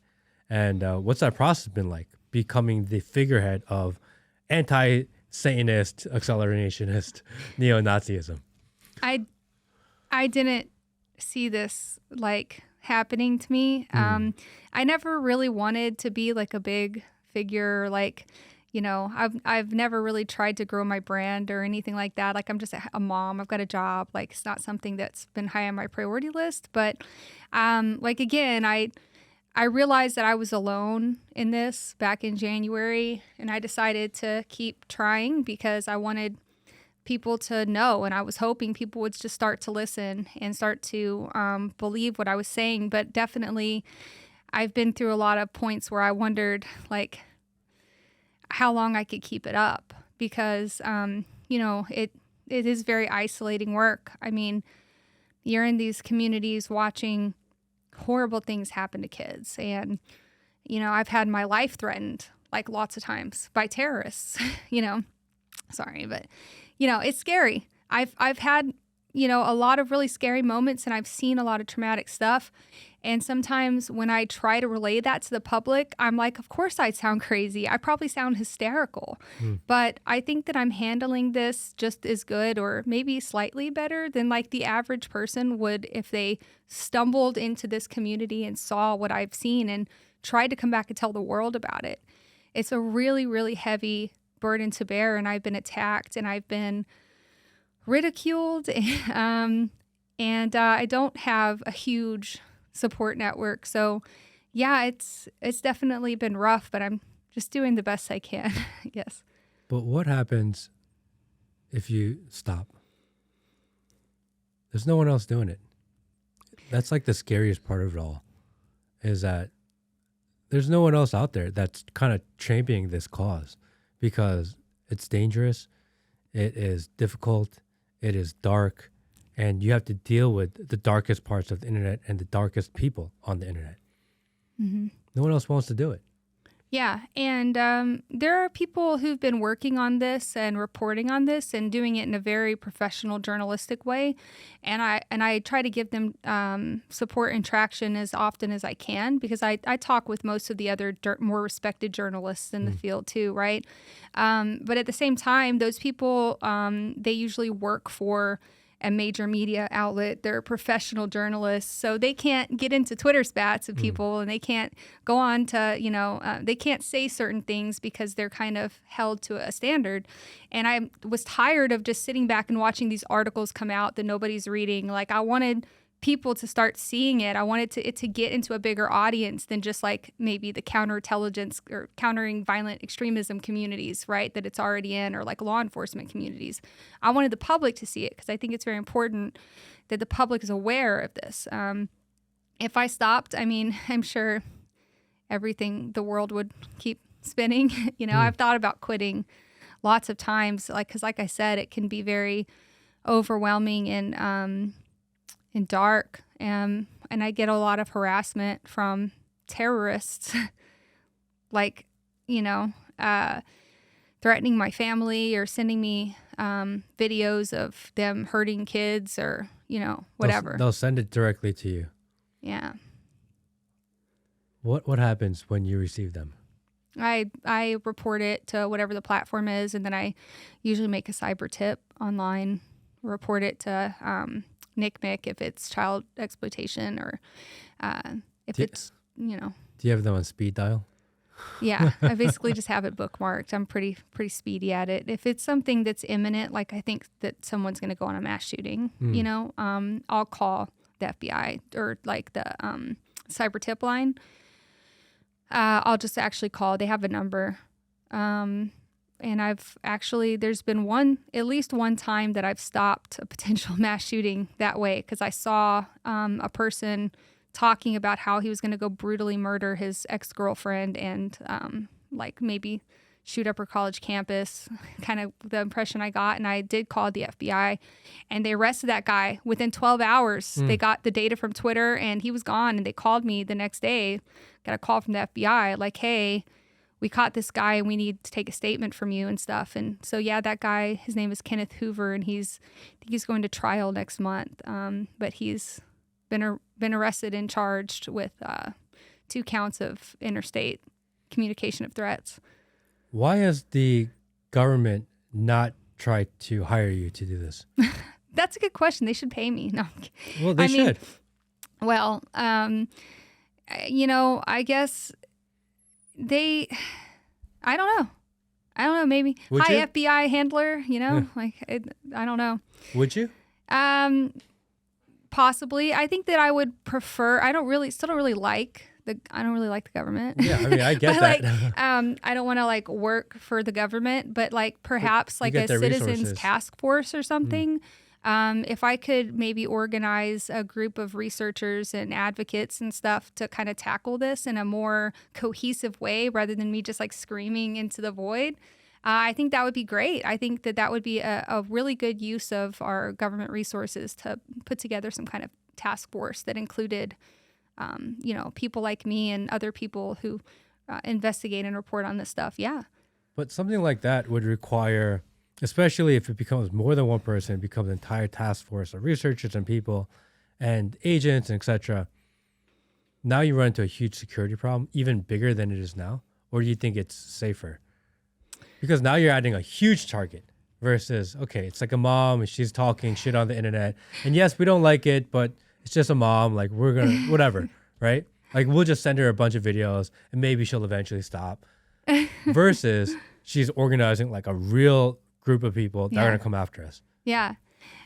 And what's that process been like, becoming the figurehead of anti-Satanist, accelerationist, neo-Nazism? I didn't see this like happening to me. I never really wanted to be like a big figure, like, I've never really tried to grow my brand or anything like that. Like, I'm just a mom. I've got a job. Like, it's not something that's been high on my priority list. But, again, I realized that I was alone in this back in January, and I decided to keep trying because I wanted people to know, and I was hoping people would just start to listen and start to believe what I was saying. But definitely, I've been through a lot of points where I wondered, like, how long I could keep it up, because, it is very isolating work. I mean, you're in these communities watching horrible things happen to kids. And, I've had my life threatened like lots of times by terrorists, sorry, but, it's scary. I've had, a lot of really scary moments, and I've seen a lot of traumatic stuff. And sometimes when I try to relay that to the public, I'm like, of course I sound crazy. I probably sound hysterical. But I think that I'm handling this just as good, or maybe slightly better than like the average person would if they stumbled into this community and saw what I've seen and tried to come back and tell the world about it. It's a really, really heavy burden to bear. And I've been attacked, and I've been ridiculed. And I don't have a huge support network. So yeah, it's definitely been rough, but I'm just doing the best I can, I guess. But what happens if you stop? There's no one else doing it. That's like the scariest part of it all, is that there's no one else out there that's kind of championing this cause, because it's dangerous, it is difficult, it is dark, and you have to deal with the darkest parts of the internet and the darkest people on the internet. No one else wants to do it. Yeah, and there are people who've been working on this and reporting on this and doing it in a very professional, journalistic way, and I try to give them support and traction as often as I can, because I talk with most of the other more respected journalists in the field too, right? But at the same time, those people, they usually work for a major media outlet. They're professional journalists, so they can't get into Twitter spats with people, and they can't go on to, they can't say certain things because they're kind of held to a standard. And I was tired of just sitting back and watching these articles come out that nobody's reading. Like, I wanted people to start seeing it. I wanted it to get into a bigger audience than just like maybe the counterintelligence or countering violent extremism communities, right, that it's already in, or like law enforcement communities. I wanted the public to see it because I think it's very important that the public is aware of this. If I stopped, I mean, I'm sure the world would keep spinning. I've thought about quitting lots of times, because like I said, it can be very overwhelming and dark, and I get a lot of harassment from terrorists, threatening my family or sending me videos of them hurting kids or whatever. They'll send it directly to you. Yeah. What happens when you receive them? I report it to whatever the platform is, and then I usually make a cyber tip online, report it to NCMEC if it's child exploitation, or if it's. Do you have them on speed dial? Yeah, I basically just have it bookmarked. I'm pretty speedy at it. If it's something that's imminent, like I think that someone's going to go on a mass shooting, I'll call the FBI or like the cyber tip line. I'll just actually call. They have a number. And there's been at least one time that I've stopped a potential mass shooting that way, because I saw a person talking about how he was going to go brutally murder his ex-girlfriend and maybe shoot up her college campus, kind of the impression I got. And I did call the FBI, and they arrested that guy within 12 hours. They got the data from Twitter, and he was gone. And they called me the next day, got a call from the FBI like, hey, we caught this guy and we need to take a statement from you and stuff. And so, yeah, that guy, his name is Kenneth Hoover, and I think he's going to trial next month. But he's been arrested and charged with 2 counts of interstate communication of threats. Why has the government not tried to hire you to do this? That's a good question. They should pay me. No. Well, they should. Well, I guess I don't know, maybe. Would Hi, you? FBI handler, I don't know. Would you? Possibly. I think that I would prefer, I don't really like the government. Yeah, I mean, I get that. I don't want to work for the government, but perhaps a citizens resources. task force or something. If I could maybe organize a group of researchers and advocates and stuff to kind of tackle this in a more cohesive way rather than me just screaming into the void, I think that would be great. I think that would be a really good use of our government resources to put together some kind of task force that included people like me and other people who investigate and report on this stuff. Yeah. But something like that would require, especially if it becomes more than one person, it becomes an entire task force of researchers and people and agents, and etc. Now you run into a huge security problem, even bigger than it is now. Or do you think it's safer? Because now you're adding a huge target versus, okay, it's like a mom and she's talking shit on the internet. And yes, we don't like it, but it's just a mom. We're going to, whatever, right? We'll just send her a bunch of videos and maybe she'll eventually stop. Versus she's organizing a real group of people that are going to come after us. Yeah.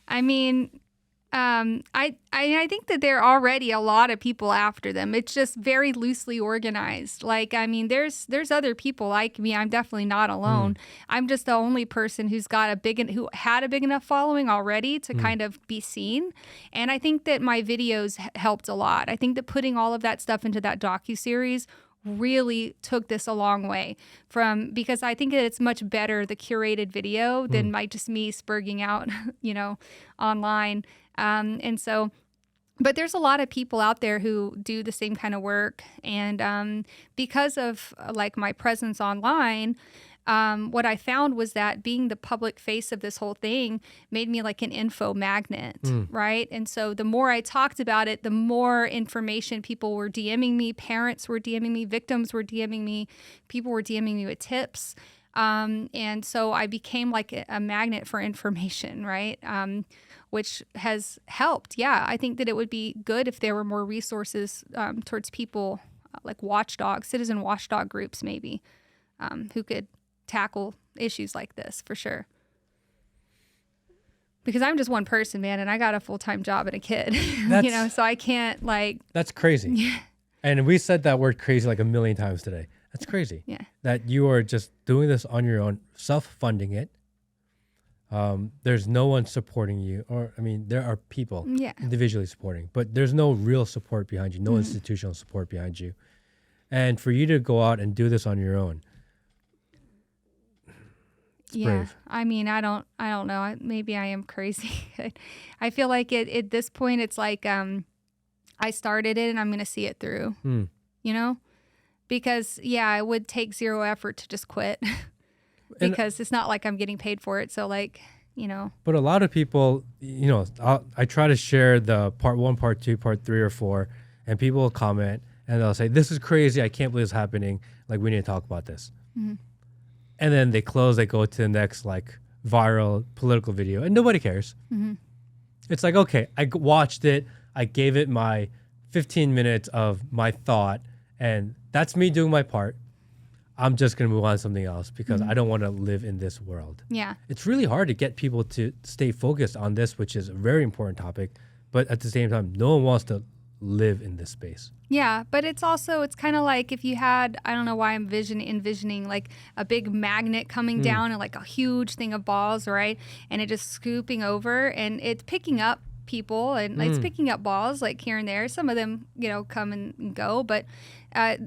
I mean, I think that there are already a lot of people after them. It's just very loosely organized. There's other people like me. I'm definitely not alone. I'm just the only person who had a big enough following already to kind of be seen. And I think that my videos helped a lot. I think that putting all of that stuff into that docuseries really took this a long way because I think that it's much better, the curated video, than just me spurging out, online. But there's a lot of people out there who do the same kind of work. And because of my presence online, what I found was that being the public face of this whole thing made me like an info magnet, right? And so the more I talked about it, the more information people were DMing me, parents were DMing me, victims were DMing me, people were DMing me with tips. And so I became like a magnet for information, right? Which has helped. Yeah, I think that it would be good if there were more resources towards people like watchdog, citizen watchdog groups maybe, who could tackle issues like this for sure. Because I'm just one person, man, and I got a full-time job and a kid, so I can't like. That's crazy. Yeah. And we said that word crazy like a million times today. That's crazy. Yeah. That you are just doing this on your own, self-funding it. There's no one supporting you, or there are people individually supporting, but there's no real support behind you, no institutional support behind you. And for you to go out and do this on your own, it's brave. I don't know. Maybe I am crazy. I feel like at this point, it's like I started it and I'm going to see it through, because it would take zero effort to just quit because it's not like I'm getting paid for it. So like, But a lot of people, I try to share the part 1, part 2, part 3 or 4, and people will comment and they'll say, "This is crazy. I can't believe it's happening. Like, we need to talk about this." Mm-hmm. And then they go to the next like viral political video and nobody cares. Mm-hmm. It's like, okay, I watched it. I gave it my 15 minutes of my thought and that's me doing my part. I'm just going to move on to something else because I don't want to live in this world. Yeah. It's really hard to get people to stay focused on this, which is a very important topic. But at the same time, no one wants to live in this space. Yeah, but it's kind of like if you had, I don't know why I'm envisioning like a big magnet coming down and like a huge thing of balls, right? And it just scooping over and it's picking up people and it's picking up balls like here and there. Some of them, come and go, but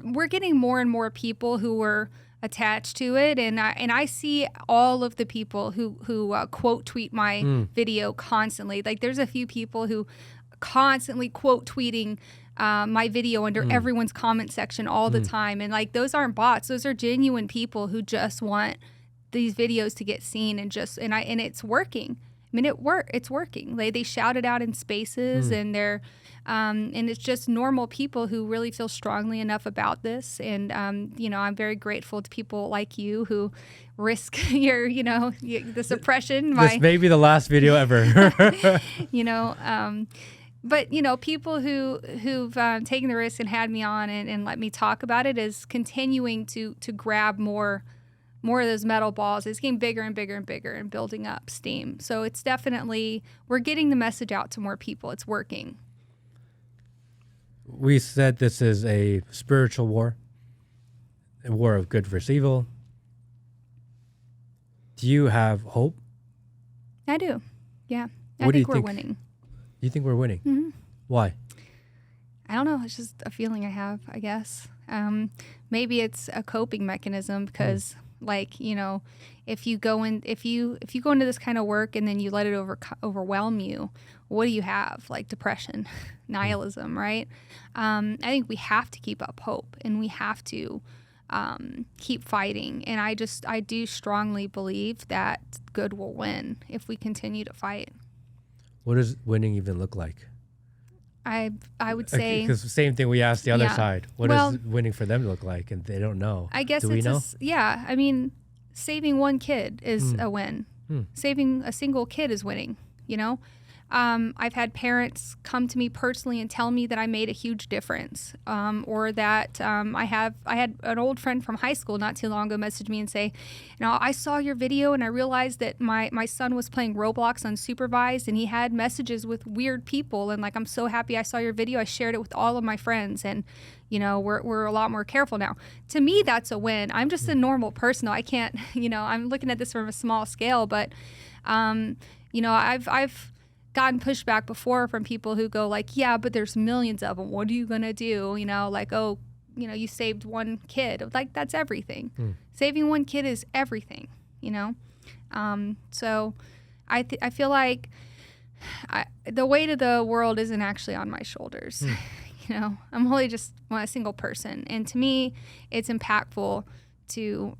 we're getting more and more people who were attached to it, and I see all of the people who quote tweet my video constantly. Like there's a few people who constantly quote tweeting my video under everyone's comment section all the time, and like those aren't bots; those are genuine people who just want these videos to get seen, and it's working. It's working. They shout it out in spaces, and they're, and it's just normal people who really feel strongly enough about this. And, I'm very grateful to people like you who risk the suppression. This may be the last video ever. But, people who've taken the risk and had me on and let me talk about it is continuing to grab more of those metal balls. It's getting bigger and bigger and bigger and building up steam. So it's definitely, we're getting the message out to more people. It's working. We said this is a spiritual war, a war of good versus evil. Do you have hope? I do. Yeah. I think we're winning. You think we're winning? Mm-hmm. Why? I don't know. It's just a feeling I have, I guess. Maybe it's a coping mechanism because if you go into this kind of work and then you let it overwhelm you, what do you have? Like depression, nihilism, right? I think we have to keep up hope and we have to keep fighting. And I do strongly believe that good will win if we continue to fight. What does winning even look like? I would say, because the same thing we asked the other side. What does winning for them look like? And they don't know. I guess Do we know? Saving one kid is a win. Saving a single kid is winning. I've had parents come to me personally and tell me that I made a huge difference, or that I had an old friend from high school not too long ago message me and say, I saw your video and I realized that my son was playing Roblox unsupervised and he had messages with weird people, and like, I'm so happy I saw your video. I shared it with all of my friends, and we're a lot more careful now. To me, that's a win. I'm just a normal person. I can't, I'm looking at this from a small scale, but I've gotten pushback before from people who go like, yeah, but there's millions of them. What are you going to do? You saved one kid. Like, that's everything. Saving one kid is everything, So I feel like the weight of the world isn't actually on my shoulders. I'm only just a single person. And to me, it's impactful to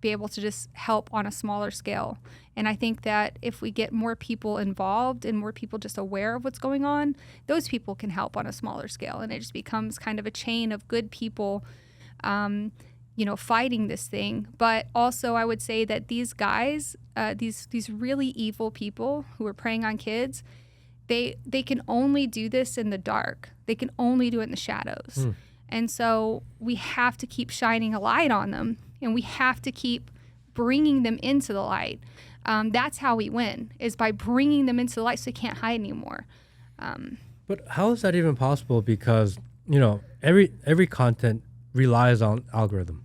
be able to just help on a smaller scale. And I think that if we get more people involved and more people just aware of what's going on, those people can help on a smaller scale. And it just becomes kind of a chain of good people, fighting this thing. But also I would say that these guys, these really evil people who are preying on kids, they can only do this in the dark. They can only do it in the shadows. And so we have to keep shining a light on them, and we have to keep bringing them into the light. That's how we win, is by bringing them into the light so they can't hide anymore. But how is that even possible? Because, every content relies on algorithm.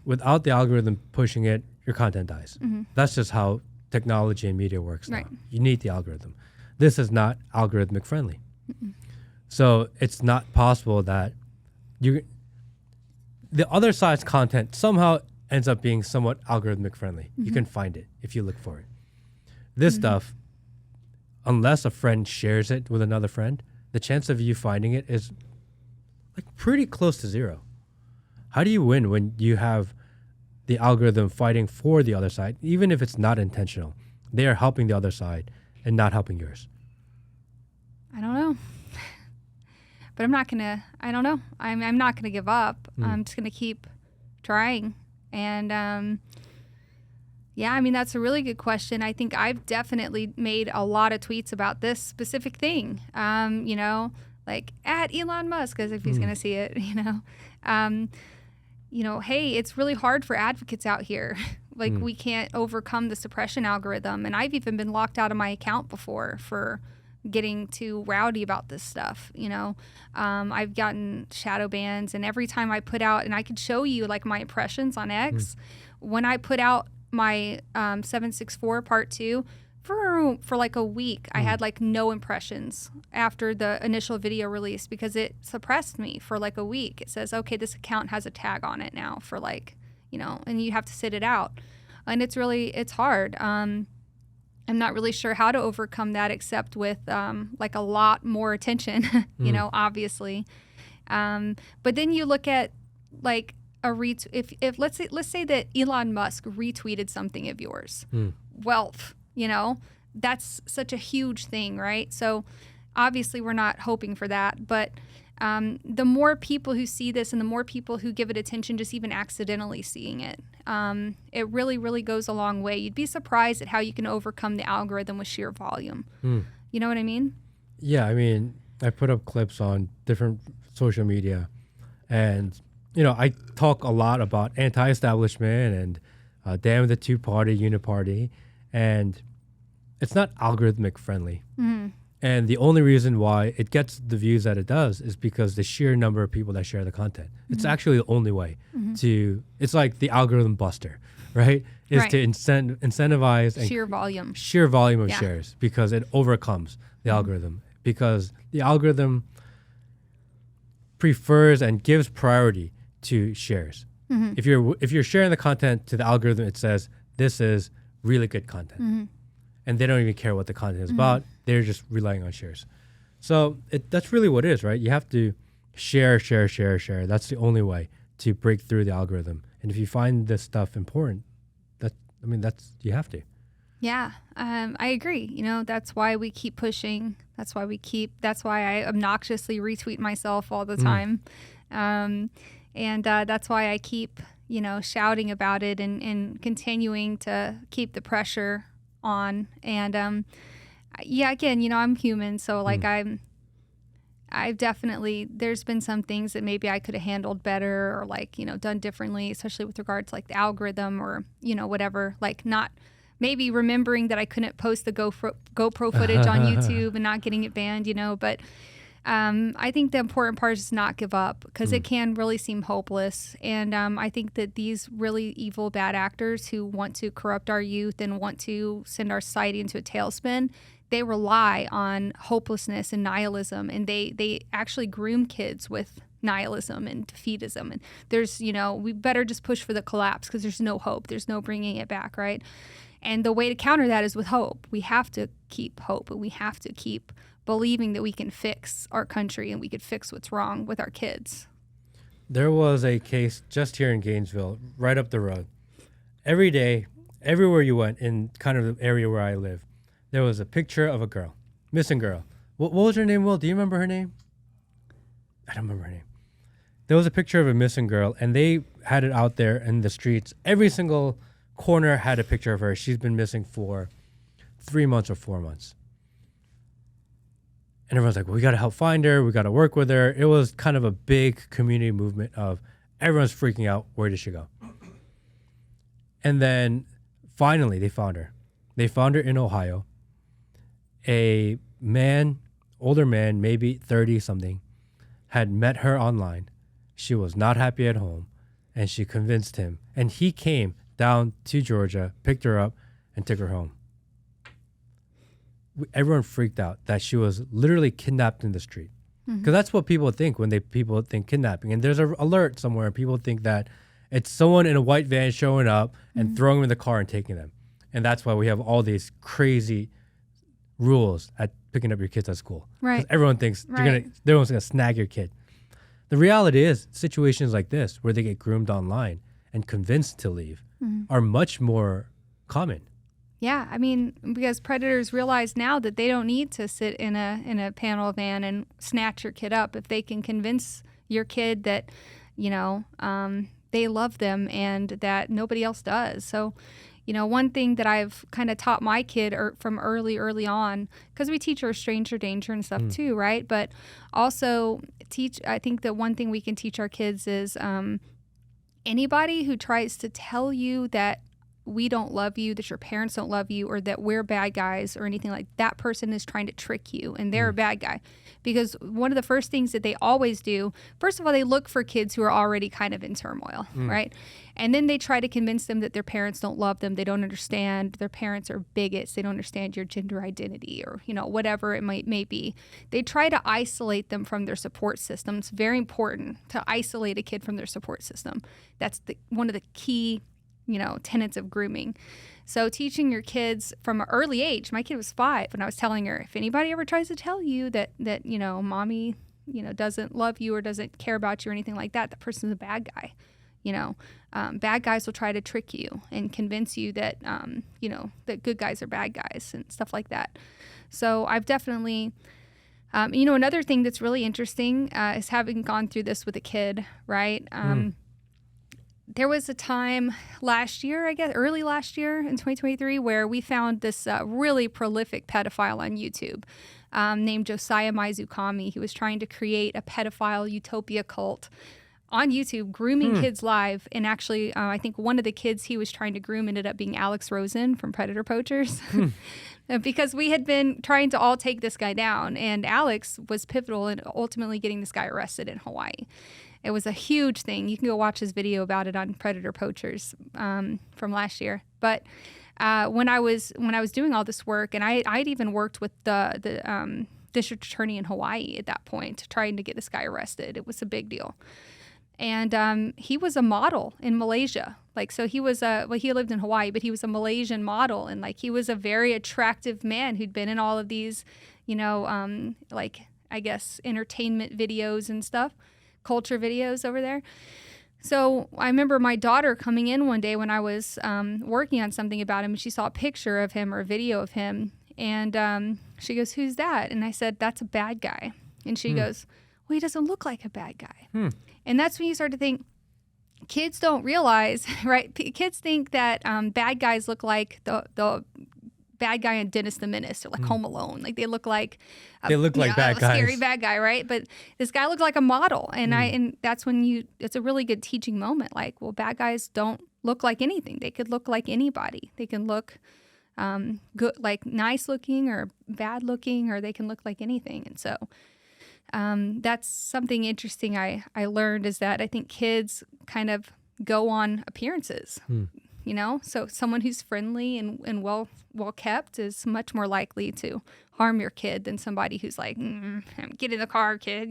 Without the algorithm pushing it, your content dies. That's just how technology and media works now. Right. You need the algorithm. This is not algorithmic friendly. So it's not possible that the other side's content somehow ends up being somewhat algorithmic friendly. You can find it if you look for it. This stuff, unless a friend shares it with another friend, the chance of you finding it is like pretty close to zero. How do you win when you have the algorithm fighting for the other side, even if it's not intentional? They are helping the other side and not helping yours. I don't know. But I'm not gonna give up. I'm just gonna keep trying. And that's a really good question. I think I've definitely made a lot of tweets about this specific thing. Like at Elon Musk, as if he's gonna see it. Hey, it's really hard for advocates out here. We can't overcome the suppression algorithm. And I've even been locked out of my account before for getting too rowdy about this stuff. I've gotten shadow bans, and every time I put out, and I could show you like my impressions on X, when I put out my 764 part 2 for like a week, I had like no impressions after the initial video release because it suppressed me for like a week. It says, okay, this account has a tag on it now for and you have to sit it out. And it's hard. I'm not really sure how to overcome that except with like a lot more attention, obviously. But then you look at like if let's say that Elon Musk retweeted something of yours. Well, that's such a huge thing, right? So obviously we're not hoping for that, but the more people who see this and the more people who give it attention, just even accidentally seeing it, it really, really goes a long way. You'd be surprised at how you can overcome the algorithm with sheer volume. You know what I mean? Yeah, I put up clips on different social media, and I talk a lot about anti-establishment and damn the two-party uniparty, and it's not algorithmic friendly. And the only reason why it gets the views that it does is because the sheer number of people that share the content. It's actually the only way it's like the algorithm buster, right? To incentivize and sheer volume of shares, because it overcomes the algorithm, because the algorithm prefers and gives priority to shares. If you're sharing the content to the algorithm, it says this is really good content. And they don't even care what the content is about. They're just relying on shares. So that's really what it is, right? You have to share. That's the only way to break through the algorithm. And if you find this stuff important, you have to. Yeah, I agree. That's why we keep pushing. That's why I obnoxiously retweet myself all the time. And that's why I keep, shouting about it and continuing to keep the pressure on. And again, I'm human, so like I've definitely, there's been some things that maybe I could have handled better or like, done differently, especially with regards to like the algorithm or, whatever, like not maybe remembering that I couldn't post the GoPro footage on YouTube and not getting it banned, but I think the important part is to not give up, because it can really seem hopeless. And I think that these really evil, bad actors who want to corrupt our youth and want to send our society into a tailspin, they rely on hopelessness and nihilism, and they actually groom kids with nihilism and defeatism. And there's, we better just push for the collapse because there's no hope. There's no bringing it back, right? And the way to counter that is with hope. We have to keep hope, and we have to keep believing that we can fix our country and we could fix what's wrong with our kids. There was a case just here in Gainesville, right up the road. Every day, everywhere you went in kind of the area where I live, there was a picture of a girl, missing girl. What was her name, Will? Do you remember her name? I don't remember her name. there was a picture of a missing girl, and they had it out there in the streets. Every single corner had a picture of her. She's been missing for 3 months or 4 months. And everyone's like, well, we got to help find her. We got to work with her. It was kind of a big community movement of everyone's freaking out. Where did she go? And then finally they found her. They found her in Ohio. A man, older man, maybe 30 something, had met her online. She was not happy at home, and she convinced him. And he came down to Georgia, picked her up, and took her home. Everyone freaked out that she was literally kidnapped in the street. Because that's what people think when people think kidnapping. And there's an alert somewhere, and people think that it's someone in a white van showing up and throwing them in the car and taking them. And that's why we have all these crazy rules at picking up your kids at school. Right. Because everyone thinks everyone's going to snag your kid. The reality is situations like this, where they get groomed online and convinced to leave, are much more common. Yeah, I mean, because predators realize now that they don't need to sit in a panel van and snatch your kid up if they can convince your kid that, they love them and that nobody else does. So, one thing that I've kind of taught my kid from early on, because we teach her stranger danger and stuff too, right? But also I think that one thing we can teach our kids is anybody who tries to tell you that we don't love you, that your parents don't love you, or that we're bad guys or anything like that, person is trying to trick you and they're a bad guy. Because one of the first things that they always do, first of all, they look for kids who are already kind of in turmoil, right? And then they try to convince them that their parents don't love them. They don't understand. Their parents are bigots. They don't understand your gender identity or, whatever it may be. They try to isolate them from their support system. It's very important to isolate a kid from their support system. That's one of the key tenets of grooming. So teaching your kids from an early age, my kid was 5 and I was telling her, if anybody ever tries to tell you that mommy, doesn't love you or doesn't care about you or anything like that, that person's a bad guy. Bad guys will try to trick you and convince you that, that good guys are bad guys and stuff like that. So I've definitely, another thing that's really interesting is having gone through this with a kid, right? There was a time last year, I guess, early last year in 2023, where we found this really prolific pedophile on YouTube named Josiah Maizukami. He was trying to create a pedophile utopia cult on YouTube, grooming kids live. And actually, I think one of the kids he was trying to groom ended up being Alex Rosen from Predator Poachers. Because we had been trying to all take this guy down. And Alex was pivotal in ultimately getting this guy arrested in Hawaii. It was a huge thing. You can go watch his video about it on Predator Poachers from last year. But when I was doing all this work, and I'd even worked with the district attorney in Hawaii at that point, trying to get this guy arrested. It was a big deal. And he was a model in Malaysia. So he was he lived in Hawaii, but he was a Malaysian model, and he was a very attractive man who'd been in all of these, I guess entertainment videos and stuff. Culture videos over there. So I remember my daughter coming in one day when I was working on something about him, and she saw a picture of him or a video of him, and she goes, "Who's that?" And I said, "That's a bad guy." And she goes, "Well, he doesn't look like a bad guy." And that's when you start to think, kids don't realize, right? Kids think that bad guys look like the bad guy in Dennis the Menace or Home Alone. They look like bad guys. Scary bad guy, right? But this guy looked like a model, and that's when it's a really good teaching moment. Well, bad guys don't look like anything. They could look like anybody. They can look good, nice looking or bad looking, or they can look like anything. And so that's something interesting I learned, is that I think kids kind of go on appearances. So someone who's friendly and well kept is much more likely to harm your kid than somebody who's get in the car, kid,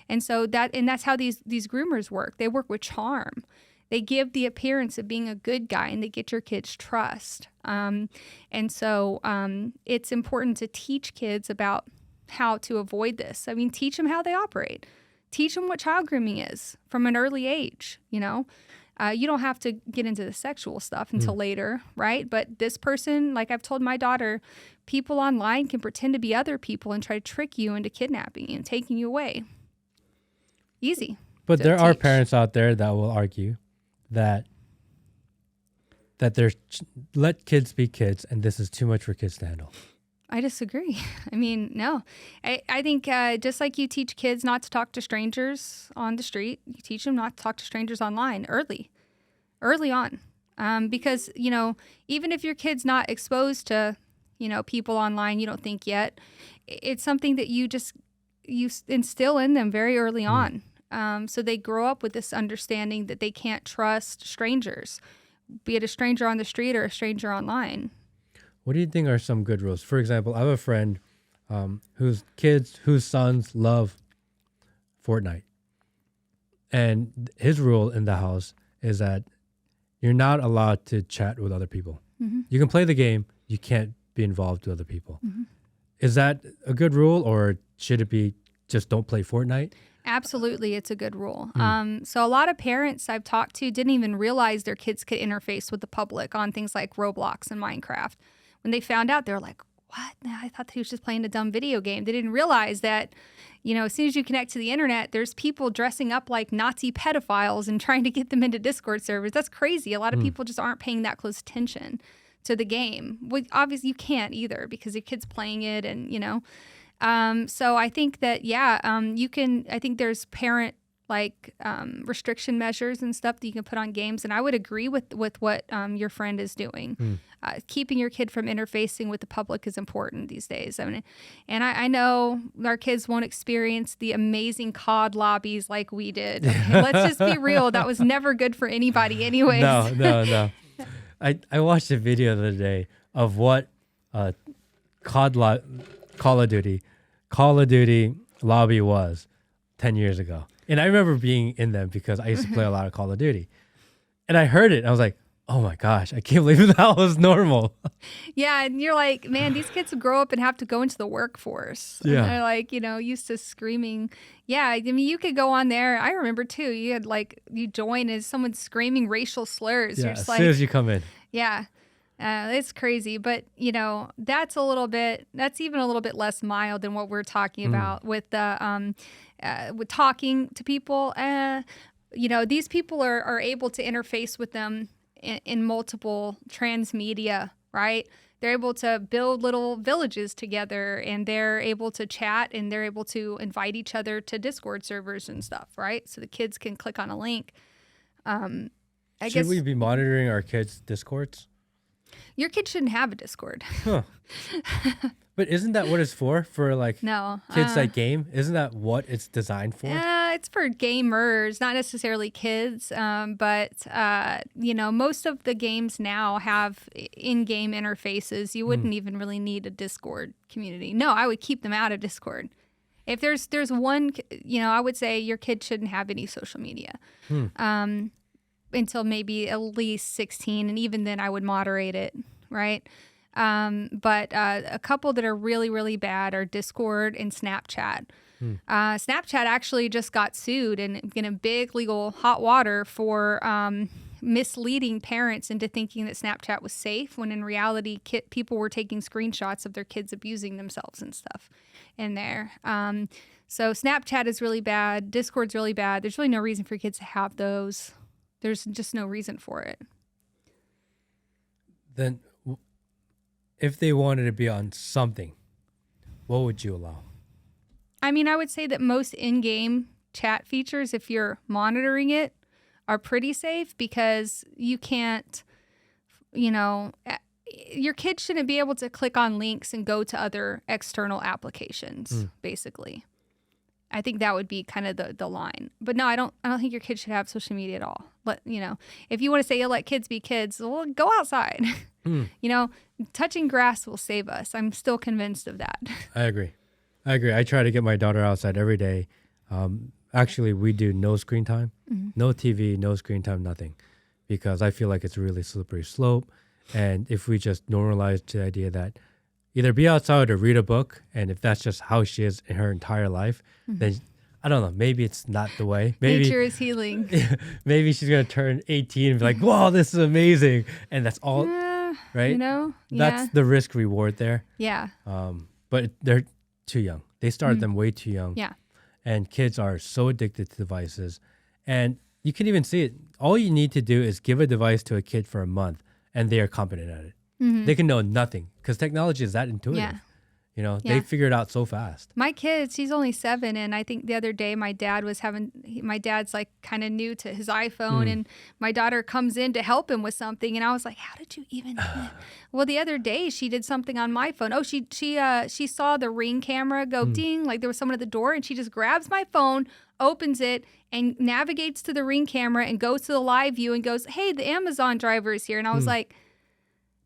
And so that's how these groomers work. They work with charm. They give the appearance of being a good guy, and they get your kids' trust. And so it's important to teach kids about how to avoid this. I mean, teach them how they operate. Teach them what child grooming is from an early age, You don't have to get into the sexual stuff until later, right? But this person, I've told my daughter, people online can pretend to be other people and try to trick you into kidnapping you and taking you away. Easy. But to there are teach. parents out there that will argue that there's let kids be kids, and this is too much for kids to handle. I disagree. I mean, no. I think just like you teach kids not to talk to strangers on the street, you teach them not to talk to strangers online early on. Because, even if your kid's not exposed to, people online, you don't think yet, it's something that you instill in them very early on. So they grow up with this understanding that they can't trust strangers, be it a stranger on the street or a stranger online. What do you think are some good rules? For example, I have a friend whose sons love Fortnite. And his rule in the house is that you're not allowed to chat with other people. Mm-hmm. You can play the game, you can't be involved with other people. Mm-hmm. Is that a good rule, or should it be just don't play Fortnite? Absolutely, it's a good rule. So a lot of parents I've talked to didn't even realize their kids could interface with the public on things like Roblox and Minecraft. When they found out, they're like, what? I thought he was just playing a dumb video game. They didn't realize that, as soon as you connect to the internet, there's people dressing up like Nazi pedophiles and trying to get them into Discord servers. That's crazy. A lot of people just aren't paying that close attention to the game. Well, obviously, you can't either because your kid's playing it and, so I think that, you can, I think there's parent restriction measures and stuff that you can put on games. And I would agree with what your friend is doing. Keeping your kid from interfacing with the public is important these days. I mean, and I know our kids won't experience the amazing COD lobbies like we did. Okay, let's just be real. That was never good for anybody anyways. No. I watched a video the other day of what Call of Duty lobby was 10 years ago. And I remember being in them because I used to play a lot of Call of Duty. And I heard it and I was like, oh my gosh, I can't believe that was normal. Yeah, and you're like, man, these kids grow up and have to go into the workforce. Yeah. And they're like, used to screaming. Yeah, I mean, you could go on there. I remember too, you had you join as someone screaming racial slurs. Yeah, You're just as soon as you come in. Yeah. It's crazy, but that's even a little bit less mild than what we're talking about with the with talking to people. These people are able to interface with them in multiple transmedia, right? They're able to build little villages together, and they're able to chat, and they're able to invite each other to Discord servers and stuff, right? So the kids can click on a link. Should we be monitoring our kids' Discords? Your kid shouldn't have a Discord. Huh. But isn't that what it's for? For no, kids that game? Isn't that what it's designed for? It's for gamers, not necessarily kids. But most of the games now have in-game interfaces. You wouldn't even really need a Discord community. No, I would keep them out of Discord. If there's one, I would say your kid shouldn't have any social media. Until maybe at least 16, and even then I would moderate it, right? But a couple that are really, really bad are Discord and Snapchat. Snapchat actually just got sued and in a big legal hot water for misleading parents into thinking that Snapchat was safe, when in reality people were taking screenshots of their kids abusing themselves and stuff in there. So Snapchat is really bad. Discord's really bad. There's really no reason for kids to have those. There's just no reason for it. Then if they wanted to be on something, what would you allow? I mean, I would say that most in-game chat features, if you're monitoring it, are pretty safe, because you can't, your kids shouldn't be able to click on links and go to other external applications, basically. I think that would be kind of the line. But no, I don't think your kids should have social media at all. But, if you want to say you'll let kids be kids, well, go outside. Touching grass will save us. I'm still convinced of that. I agree. I try to get my daughter outside every day. Actually, we do no screen time, no TV, no screen time, nothing, because I feel like it's a really slippery slope. And if we just normalize the idea that either be outside or read a book, and if that's just how she is in her entire life, then I don't know, maybe it's not the way. Maybe nature is healing. Maybe she's going to turn 18 and be like, wow, this is amazing. And that's all, right? That's the risk reward there. Yeah. But they're too young. They started them way too young. Yeah. And kids are so addicted to devices. And you can even see it. All you need to do is give a device to a kid for a month and they are competent at it. They can know nothing because technology is that intuitive. Yeah. You know, they figure it out so fast. My kids, he's only 7, and I think the other day my dad's like kind of new to his iPhone, and my daughter comes in to help him with something, and I was like, how did you even do that? Well, the other day she did something on my phone. Oh, she saw the Ring camera go ding, like there was someone at the door, and she just grabs my phone, opens it, and navigates to the Ring camera and goes to the live view and goes, hey, the Amazon driver is here. And I was like,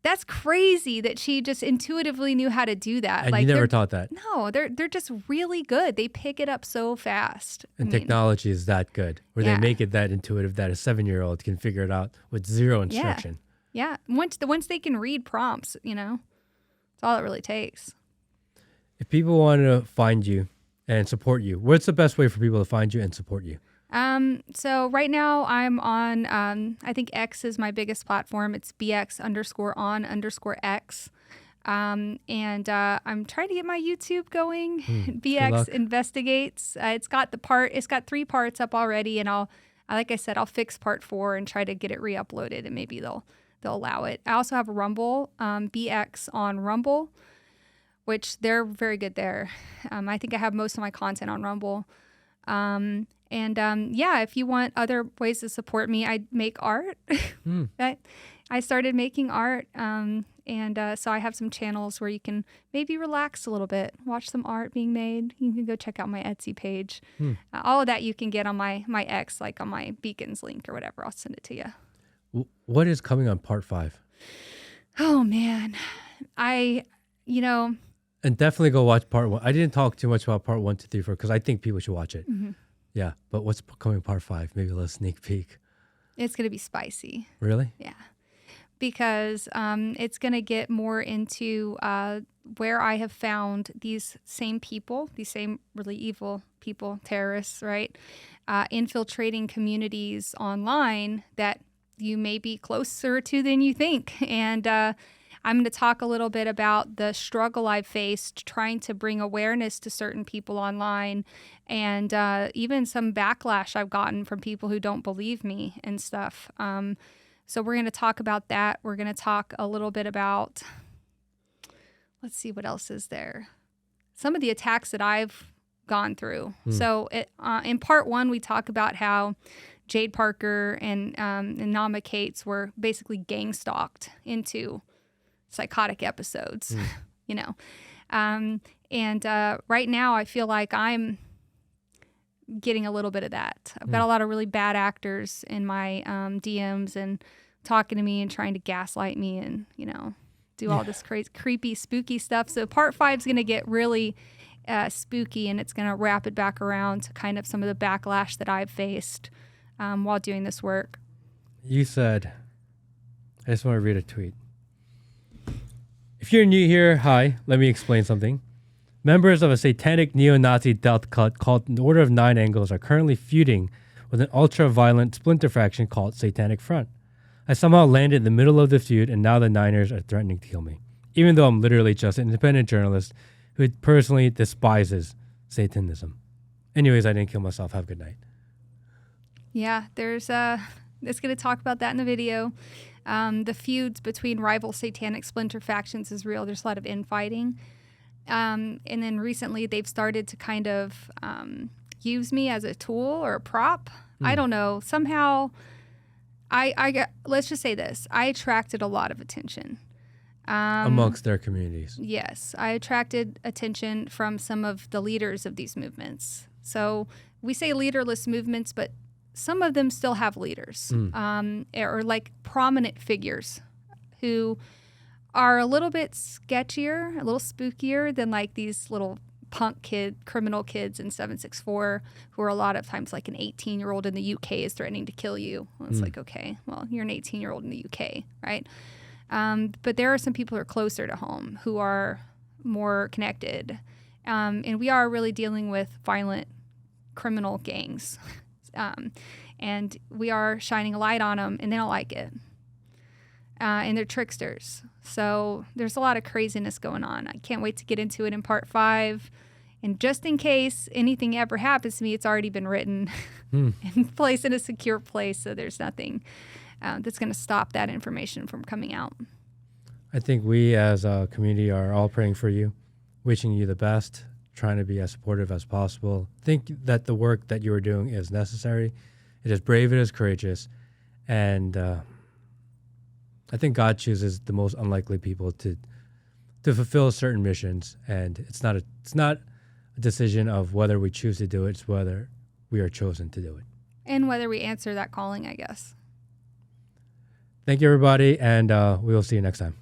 that's crazy that she just intuitively knew how to do that. And like, you never taught that. No, they're just really good. They pick it up so fast. And technology is that good, where they make it that intuitive that a 7-year-old can figure it out with zero instruction. Yeah. Once they can read prompts, that's all it really takes. If people want to find you and support you, what's the best way for people to find you and support you? So right now I'm on, I think X is my biggest platform. It's BX_on_X. And I'm trying to get my YouTube going. BX Investigates. It's got 3 parts up already, and like I said, I'll fix part 4 and try to get it re-uploaded, and maybe they'll allow it. I also have a Rumble, BX on Rumble, which they're very good there. I think I have most of my content on Rumble. If you want other ways to support me, I make art. I started making art. So I have some channels where you can maybe relax a little bit, watch some art being made. You can go check out my Etsy page. All of that you can get on my X, like on my Beacons link or whatever. I'll send it to you. What is coming on part 5? Oh, man. And definitely go watch part 1. I didn't talk too much about part 1, 2, 3, 4 because I think people should watch it. Yeah, but what's coming part 5? Maybe a little sneak peek. It's going to be spicy. Really? Yeah. Because it's going to get more into where I have found these same people, these same really evil people, terrorists, right? Infiltrating communities online that you may be closer to than you think. And I'm going to talk a little bit about the struggle I've faced trying to bring awareness to certain people online, and even some backlash I've gotten from people who don't believe me and stuff. So we're going to talk about that. We're going to talk a little bit about, let's see, what else is there? Some of the attacks that I've gone through. So in part 1, we talk about how Jade Parker and Nama Cates were basically gang stalked into psychotic episodes, right now I feel like I'm getting a little bit of that. I've got a lot of really bad actors in my DMs and talking to me and trying to gaslight me and do all this crazy, creepy, spooky stuff. So part 5 is going to get really spooky, and it's going to wrap it back around to kind of some of the backlash that I've faced while doing this work. You said, I just want to read a tweet. If you're new here, hi, let me explain something. Members of a satanic neo-Nazi death cult called the Order of Nine Angles are currently feuding with an ultra-violent splinter faction called Satanic Front. I somehow landed in the middle of the feud, and now the Niners are threatening to kill me, even though I'm literally just an independent journalist who personally despises Satanism. Anyways, I didn't kill myself. Have a good night. Yeah, it's going to talk about that in the video. The feuds between rival satanic splinter factions is real. There's a lot of infighting. And then recently they've started to kind of use me as a tool or a prop. I don't know. Somehow I got, let's just say this. I attracted a lot of attention. Amongst their communities. Yes. I attracted attention from some of the leaders of these movements. So we say leaderless movements, but some of them still have leaders, or like prominent figures who are a little bit sketchier, a little spookier than like these little punk criminal kids in 764 who are a lot of times like an 18-year-old in the UK is threatening to kill you. Well, it's like, okay, well, you're an 18-year-old in the UK, right? But there are some people who are closer to home who are more connected. And we are really dealing with violent criminal gangs. And we are shining a light on them, and they don't like it. And they're tricksters. So there's a lot of craziness going on. I can't wait to get into it in part 5. And just in case anything ever happens to me, it's already been written and placed in a secure place. So there's nothing that's going to stop that information from coming out. I think we as a community are all praying for you, wishing you the best, trying to be as supportive as possible. Think that the work that you are doing is necessary. It is brave, it is courageous. And I think God chooses the most unlikely people to fulfill certain missions. And it's not a decision of whether we choose to do it, it's whether we are chosen to do it. And whether we answer that calling, I guess. Thank you, everybody, and we will see you next time.